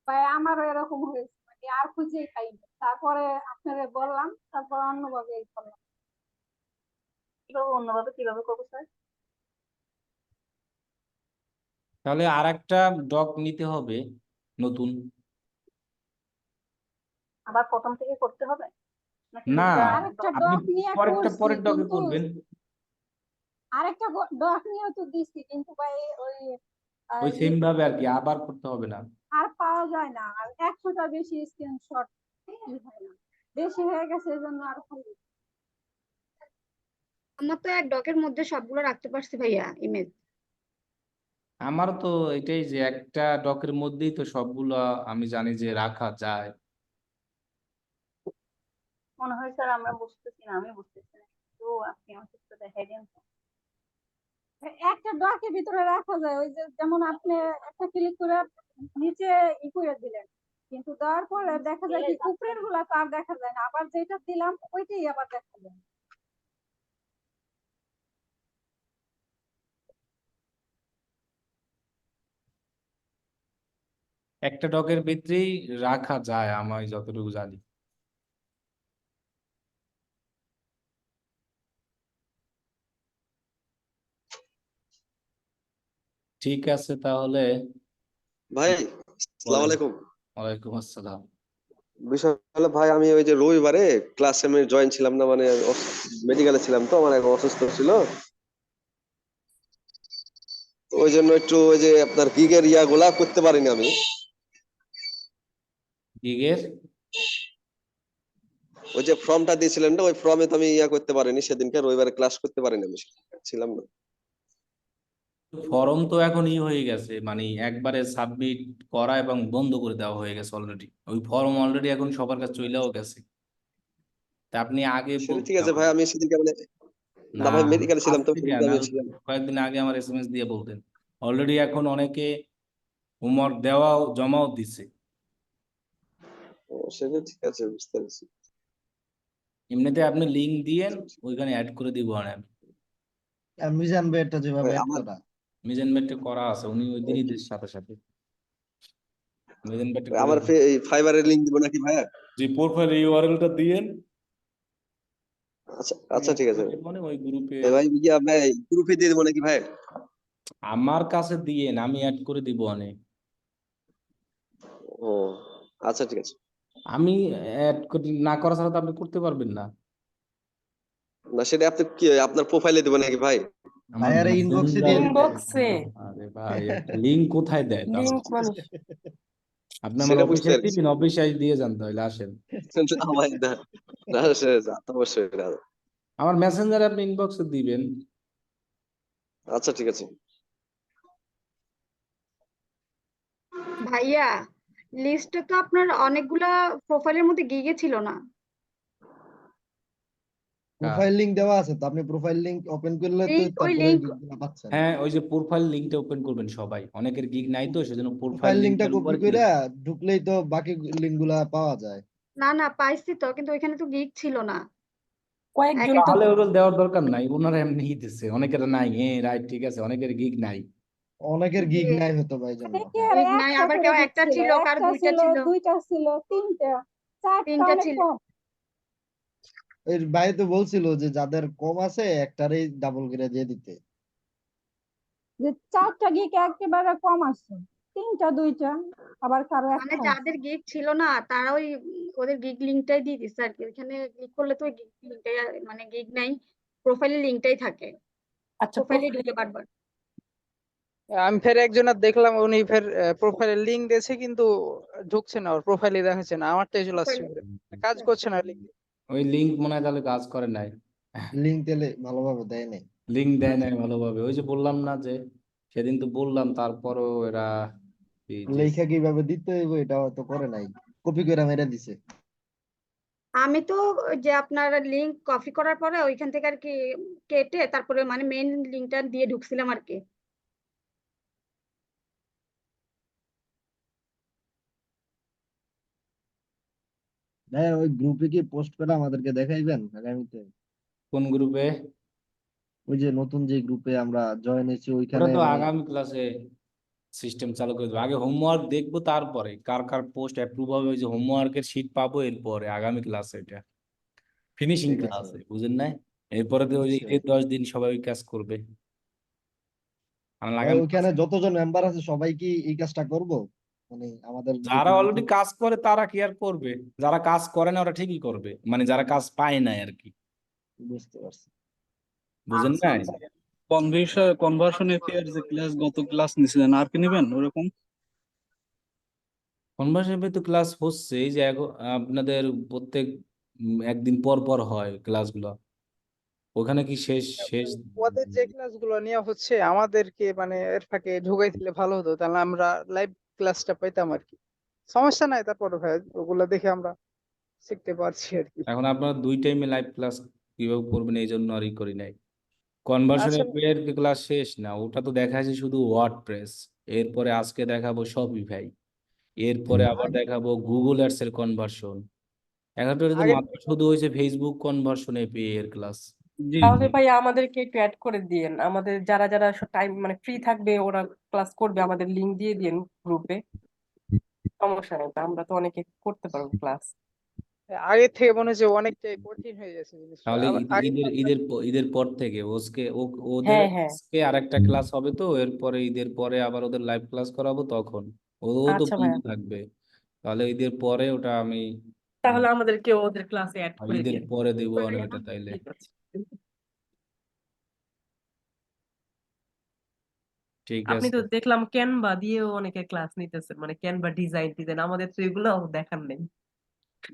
ভাই আমারও এরকম হয়েছে, মানে আর খুঁজেই পাই না। তারপরে আপনারে বললাম, তারপর অন্যভাবে এই করলাম। কিভাবে অন্যভাবে কিভাবে করবো স্যার? তাহলে আরেকটা ডক নিতে হবে নতুন। আবার প্রথম থেকে করতে হবে নাকি না, দুইটা আরেকটা আপনি ডক নিয়ে পরেরটা করছি, পরের ডকে কিন্তু করবেন। আরেকটা ডক নিয়েও তো দিচ্ছি, কিন্তু ভাই ওই ওই সেম ভাবে আর কি, আবার করতে হবে না। আর পাওয়া যায় না, আর 100টা বেশি স্ক্রিনশট হয় না, বেশি হয়ে গেছে এই জন্য আর হয়নি। আমার তো এক ডকের মধ্যে সবগুলো রাখতে পারছি ভাইয়া, ইমেজ। আমার তো এটাই যে একটা ডকের মধ্যেই তো সবগুলো আমি জানি যে রাখা যায়। মনে হয় স্যার আমরা বুঝতেছি না, আমি বুঝতেছি না, তো আপনি আমাকে একটু দেখাই দেন তো। একটা ডকের ভিতরে রাখা যায়, ওই যে যেমন আপনি একটা ক্লিক করে নিচে করে দিলেন, কিন্তু দেওয়ার পরে দেখা যায় কি উপরের গুলা তো আর দেখা যায় না, আবার যেটা দিলাম ওইটাই আবার দেখা যায়। একটা ডকের ভিতরেই রাখা যায় আমি যতটুকু জানি। ঠিক আছে তাহলে। ভাই, আসসালামু বলেন। আলাইকুম। ওয়ালাইকুম আসসালাম। বিষয় হলো ভাই, আমি ওই যে রবিবারে ক্লাসে আমি জয়েন ছিলাম না, মানে মেডিকেলে ছিলাম, তো আমার এখন অসুস্থ ছিল, তো ওই জন্য একটু ওই যে আপনার গিগের ইয়াগুলা করতে পারিনি আমি। গিগের ওই যে ফর্মটা দিয়েছিলেন না, ওই ফর্মে তো আমি ইয়া করতে পারিনি, সেদিনকে রবিবারে ক্লাস করতে পারিনি, আমি ছিলাম না। ফর্ম তো এখন হয়ে গেছে, মানে একবারে সাবমিট করা এবং বন্ধ করে দেওয়া হয়ে গেছে অলরেডি। ওই ফর্ম অলরেডি এখন সবার কাছে চলেও গেছে। তা আপনি আগে সেটা বলতে ঠিক আছে হবে। ভাই, আমি সেদিনকে মানে না, না ভাই মেডিকেলে ছিলাম, আজ তো থেকে সেদিনকে না, আমি ছিলাম। কয়েকদিন আগে আমার এসএমএস দিয়ে বলতেন। অলরেডি এখন অনেকে হোমওয়ার্ক দেওয়াও জমাও দিছে। ও, সেটা ঠিক আছে, বুঝতে পারছি। এমনিতে আপনি লিংক দিয়েন, ওইখানে অ্যাড করে দিব আমি। মিজান ভাইয়েরটা যেভাবে ভাই অ্যাড আমার করা। মিজান বেটে করা আছে, উনি ওই দিনই সাথে সাথে মিজান বেটে করে আমার দিন। এই ফাইবারের লিংক দিব নাকি ভাইয়া? যে প্রোফাইল ইউআরএলটা দিয়েন। আচ্ছা আচ্ছা, ঠিক আছে ভাই। মানে ওই গ্রুপে ভাই ইয়া ভাই গ্রুপে দিয়ে দেবো নাকি ভাই? আমার কাছে দিয়েন, আমি অ্যাড করে দিব অনেক। ও আচ্ছা, ঠিক আছে। আমি অ্যাড না করা ছাড়া তো আপনি করতে পারবেন না। না সেটা আপনি কি আপনার প্রোফাইলে দেবো নাকি ভাই? আমার ভাইয়ারে ইনবক্সে দিয়ে দিবেন। ইনবক্সে আরে ভাই, লিংক কোথায় দেয় তাহলে? লিংক মানুষ আপনি আমার সেটা বুঝতে অফিসিয়াল পারছি। টিভি অফিসিয়াল দিয়ে যান, তাহলে আসেন। না ভাই না, না তা তো অবশ্যই না। আমার মেসেঞ্জারে আপনি ইনবক্সে দিবেন। আচ্ছা ঠিক আছে। ভাইয়া লিস্টে তো আপনার অনেকগুলা প্রোফাইলের মধ্যে গিগে ছিল না। প্রোফাইল লিংক দেওয়া আছে তো, আপনি প্রোফাইল লিংক ওপেন করলে তো লিংক ওই তারপরে লিংক গিগগুলো পাচ্ছেন। হ্যাঁ, ওই যে প্রোফাইল লিঙ্কটা ওপেন করবেন সবাই, অনেকের গিগ নাই তো সেজন্য প্রোফাইল প্রোফাইল লিংকটা লিঙ্কটার উপর কপি করে ঢুকলেই তো বাকি লিংক গুলা পাওয়া যায়। না না পাইছি তো, কিন্তু ওইখানে তো গিগ ছিল না। কয়েকজন এক তো তাহলে ওগুলো দেওয়ার দরকার নাই, ওনারা এমনি দিতেছে, অনেকের নাই। হ্যাঁ রাইট, ঠিক আছে, অনেকের গিগ নাই। অনেকের গিগ যে নাই হতো ভাই জন্য। অনেকের গিগ নাই, একটা আবার করে কেউ গিগ একটা ছিল, ছিল, কার একটা দুইটা ছিল, ছিল, দুইটা ছিল, তিনটা, চারটা তিনটা অনেক ছিল। কম। এর ভাই তো বলছিল যে যাদের কম আছে একটারই ডাবল করে দিয়ে দিতে। যে চারটা গিগ একেবারে কম আছে, তিনটা, দুইটা, আবার কারো মানে একটা আছে। যাদের গিগ ছিল না তারা ওই ওদের গিগ লিংকটাই দিয়ে দিচ্ছে আর কি। ওইখানে ক্লিক করলে তো গিগ লিংকটাই, মানে গিগ নাই, প্রোফাইলের লিংকটাই থাকে, আচ্ছা প্রোফাইলে ঢুকে বারবার। আমি ফের একজনের দেখলাম উনি ফের প্রোফাইলের লিংক দিয়েছে কিন্তু ঢুকছে না, ওর প্রোফাইলে দেখাচ্ছে না, আমারটাই চলে আসছে প্রোফাইলে ঘুরে। কাজ করছে না লিংক। ওই লিঙ্ক মনে হয় তাহলে কাজ করে নাই, লিংক দিলে ভালোভাবে দেয় নাই। লিঙ্ক দেয় নাই ভালোভাবে। ওই যে বললাম না যে সেদিন তো বললাম, তারপরও এরা এই যে লেখা কিভাবে দিতে হইব এটা হয়তো করে নাই, কপি করে মেরে দিছে। আমি তো ওই যে আপনার লিংক কপি করার পরে ওইখান থেকে আর কি কেটে তারপরে মানে মেইন লিংকটা দিয়ে ঢুকছিলাম আর কি। হ্যাঁ, ওই গ্রুপে কি পোস্ট করে আমাদেরকে দেখাইবেন আগামীতে? কোন গ্রুপে? ওই যে নতুন যে গ্রুপে আমরা জয়েন হয়েছি ওটা ওইখানে তো মানে আগামী ক্লাসে সিস্টেম চালু করে দেবো। আগে হোমওয়ার্ক দেখবো, তারপরে কার কার পোস্ট অ্যাপ্রুভ হবে, ওই যে হোমওয়ার্কের শিট পাবো, এরপরে আগামী ক্লাসে এটা ফিনিশিং ঠিক আছে। ক্লাসে, বুঝেন না? এরপরে তো ওই যে বুঝছি। ঈদের 10 দিন সবাই ওই কাজ করবে। আর ভাই আগামী ওইখানে যতজন মেম্বার আছে সবাই কি এই কাজটা করব? মানে আমাদের যারা যেহেতু অলরেডি নতুন। কাজ করে তারা কি আর করবে, যারা কাজ করে না ওরা ঠিকই করবে, মানে যারা কাজ পায় না আর কি, বুঝতে পারছি। বুঝেন আচ্ছা না? আচ্ছা। কনভার্সন এপিআই যে ক্লাস গত ক্লাস নিছিলেন আর কি নেবেন ওরকম? কনভার্সেবল তো ক্লাস হচ্ছে, এই যে আপনাদের প্রত্যেক একদিন পর পর হয় ক্লাসগুলো, ওখানে কি শেষ শেষ ওদের যে ক্লাসগুলো নেওয়া হচ্ছে আমাদেরকে মানে এর ফাঁকে ঢুকাই দিলে ভালো হতো, তাহলে আমরা লাইভ ক্লাসটা পেতাম আর কি। সমস্যা নাই, তারপরে ভাই ওগুলো দেখে আমরা শিখতে পারছি আর কি। এখন আপনারা 2 টাইমে লাইভ ক্লাস কিভাবে করবেন, এই জন্য আর ই করি নাই। কনভার্সন আচ্ছা এর ক্লাস শেষ না, ওটা তো দেখাচ্ছে শুধু ওয়ার্ডপ্রেস। এরপরে আজকে দেখাবো শপিফাই, এরপরে আবার দেখাবো গুগল অ্যাডস এর কনভার্সন। এখন তো আগে মাত্র শুধু হয়েছে ফেসবুক কনভার্সন এপিআই এর ক্লাস। জি তাহলে জি। ভাই আমাদেরকে একটু অ্যাড করে দিয়েন, আমাদের যারা যারা টাইম মানে ফ্রি থাকবে ওরা ক্লাস করবে, আমাদের লিংক দিয়ে দিন গ্রুপে। সমস্যা নেই, তা আমরা তো অনেকে করতে পারবো ক্লাস। আগে থেকে মনে হচ্ছে অনেকটাই কঠিন হয়ে গেছে জিনিসটা। তাহলে আবার আগে ঈদের পর থেকে ওদের হ্যাঁ হ্যাঁ, আজকে আরেকটা ক্লাস হবে, তো এরপরে ঈদের পরে আবার ওদের লাইভ ক্লাস করাবো, তখন ও তো আচ্ছা বন্ধ ভাইয়া, থাকবে। তাহলে ঈদের পরে ওটা আমি তাহলে আমাদেরকে ওদের ক্লাসে অ্যাড করে ঈদের দিয়েন। পরে দেবো অনেক ওটা তাইলে। ঠিক আছে, ঠিক আপনি আছে। তো দেখলাম ক্যানভা দিয়েও অনেকে ক্লাস নিতেছেন, মানে ক্যানভা ডিজাইন ডিজাইন, আমাদের তো এগুলো দেখার নেই।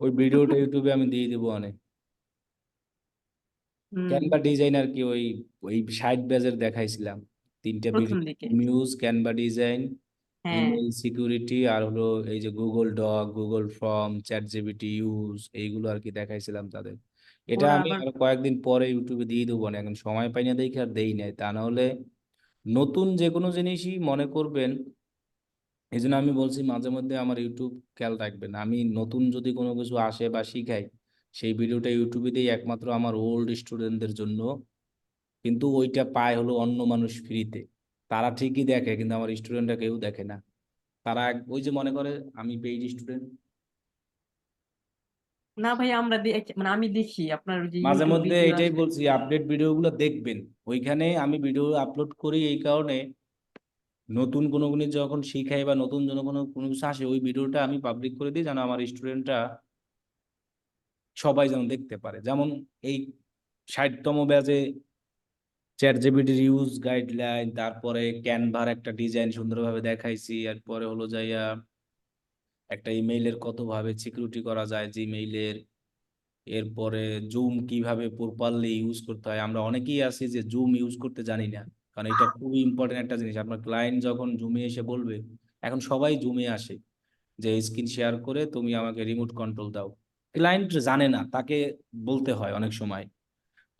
ওই ভিডিওটা ইউটিউবে আমি দিয়ে দিব অনেক। হুম, ক্যানভা ডিজাইন আর কি, ওই ওই সাইড পেজের দেখাইছিলাম 3টা প্রথম ভিডিও, দিকে। নিউজ, ক্যানভা ডিজাইন, হ্যাঁ, ইমেল সিকিউরিটি, আর হলো এই যে Google doc, Google form, ChatGPT use, এইগুলো আর কি দেখাইছিলাম তাদের। এটা ওরা আমি আবার আর কয়েকদিন পরে ইউটিউবে দিয়ে দেবো না, এখন সময় পাই না দেখে আর দেই নাই। তা না হলে নতুন যে কোনো জিনিসই মনে করবেন, এই জন্য আমি বলছি মাঝে মধ্যে আমার ইউটিউব খেয়াল রাখবেন। আমি নতুন যদি কোনো কিছু আসে বা শিখাই, সেই ভিডিওটা ইউটিউবে দিই একমাত্র আমার ওল্ড স্টুডেন্টদের জন্য, কিন্তু ওইটা পায় হলো অন্য মানুষ ফ্রিতে। তারা ঠিকই দেখে, কিন্তু আমার স্টুডেন্টরা কেউ দেখে না। তারা ওই যে মনে করে আমি পেইড স্টুডেন্ট। না ভাই, আমরা মানে আমি দেখি আপনার ওই যে মাঝে ইউটিউব মধ্যে ভিডিও এটাই আসে। বলছি, আপডেট ভিডিওগুলো দেখবেন। ওইখানে আমি ভিডিও আপলোড করি এই কারণে, নতুন কোনো জিনিস যখন শিখাই বা নতুন যেন কোনো কোনো কিছু আসে, ওই ভিডিওটা আমি পাবলিক করে দিই যেন আমার স্টুডেন্টরা সবাই যেন দেখতে পারে। যেমন এই 60তম ব্যাচে চ্যাট জিপিটির ইউজ গাইডলাইন, তারপরে ক্যানভার একটা ডিজাইন সুন্দরভাবে দেখাইছি, এরপরে হলো যাইয়া একটা ইমেইলের কত ভাবে সিকিউরিটি করা যায় জিমেইলের, এরপরে জুম কিভাবে প্রপারলি ইউজ করতে হয়। আমরা অনেকেই আছি যে জুম ইউজ করতে জানি না, কারণ এটা খুবই ইম্পর্টেন্ট একটা জিনিস। আপনার ক্লায়েন্ট যখন জুমে এসে বলবে, এখন সবাই জুমে আসে যে স্ক্রিন শেয়ার করে তুমি আমাকে রিমোট কন্ট্রোল দাও, ক্লায়েন্ট জানে না, তাকে বলতে হয় অনেক সময়।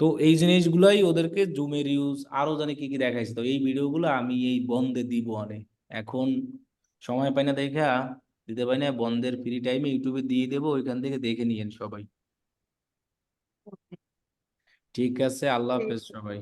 তো এই জিনিসগুলাই ওদেরকে জুমের ইউজ আরো জানি কি কি দেখাইছে। তো এই ভিডিওগুলো আমি এই বন্ধে দিব অনেক, এখন সময় পাই না দেখা দিতে পারি না, বন্ধের ফ্রি টাইমে ইউটিউবে দিয়ে দেবো, ওইখান থেকে দেখে নিয়েন সবাই। ঠিক আছে, আল্লাহ হাফেজ সবাই।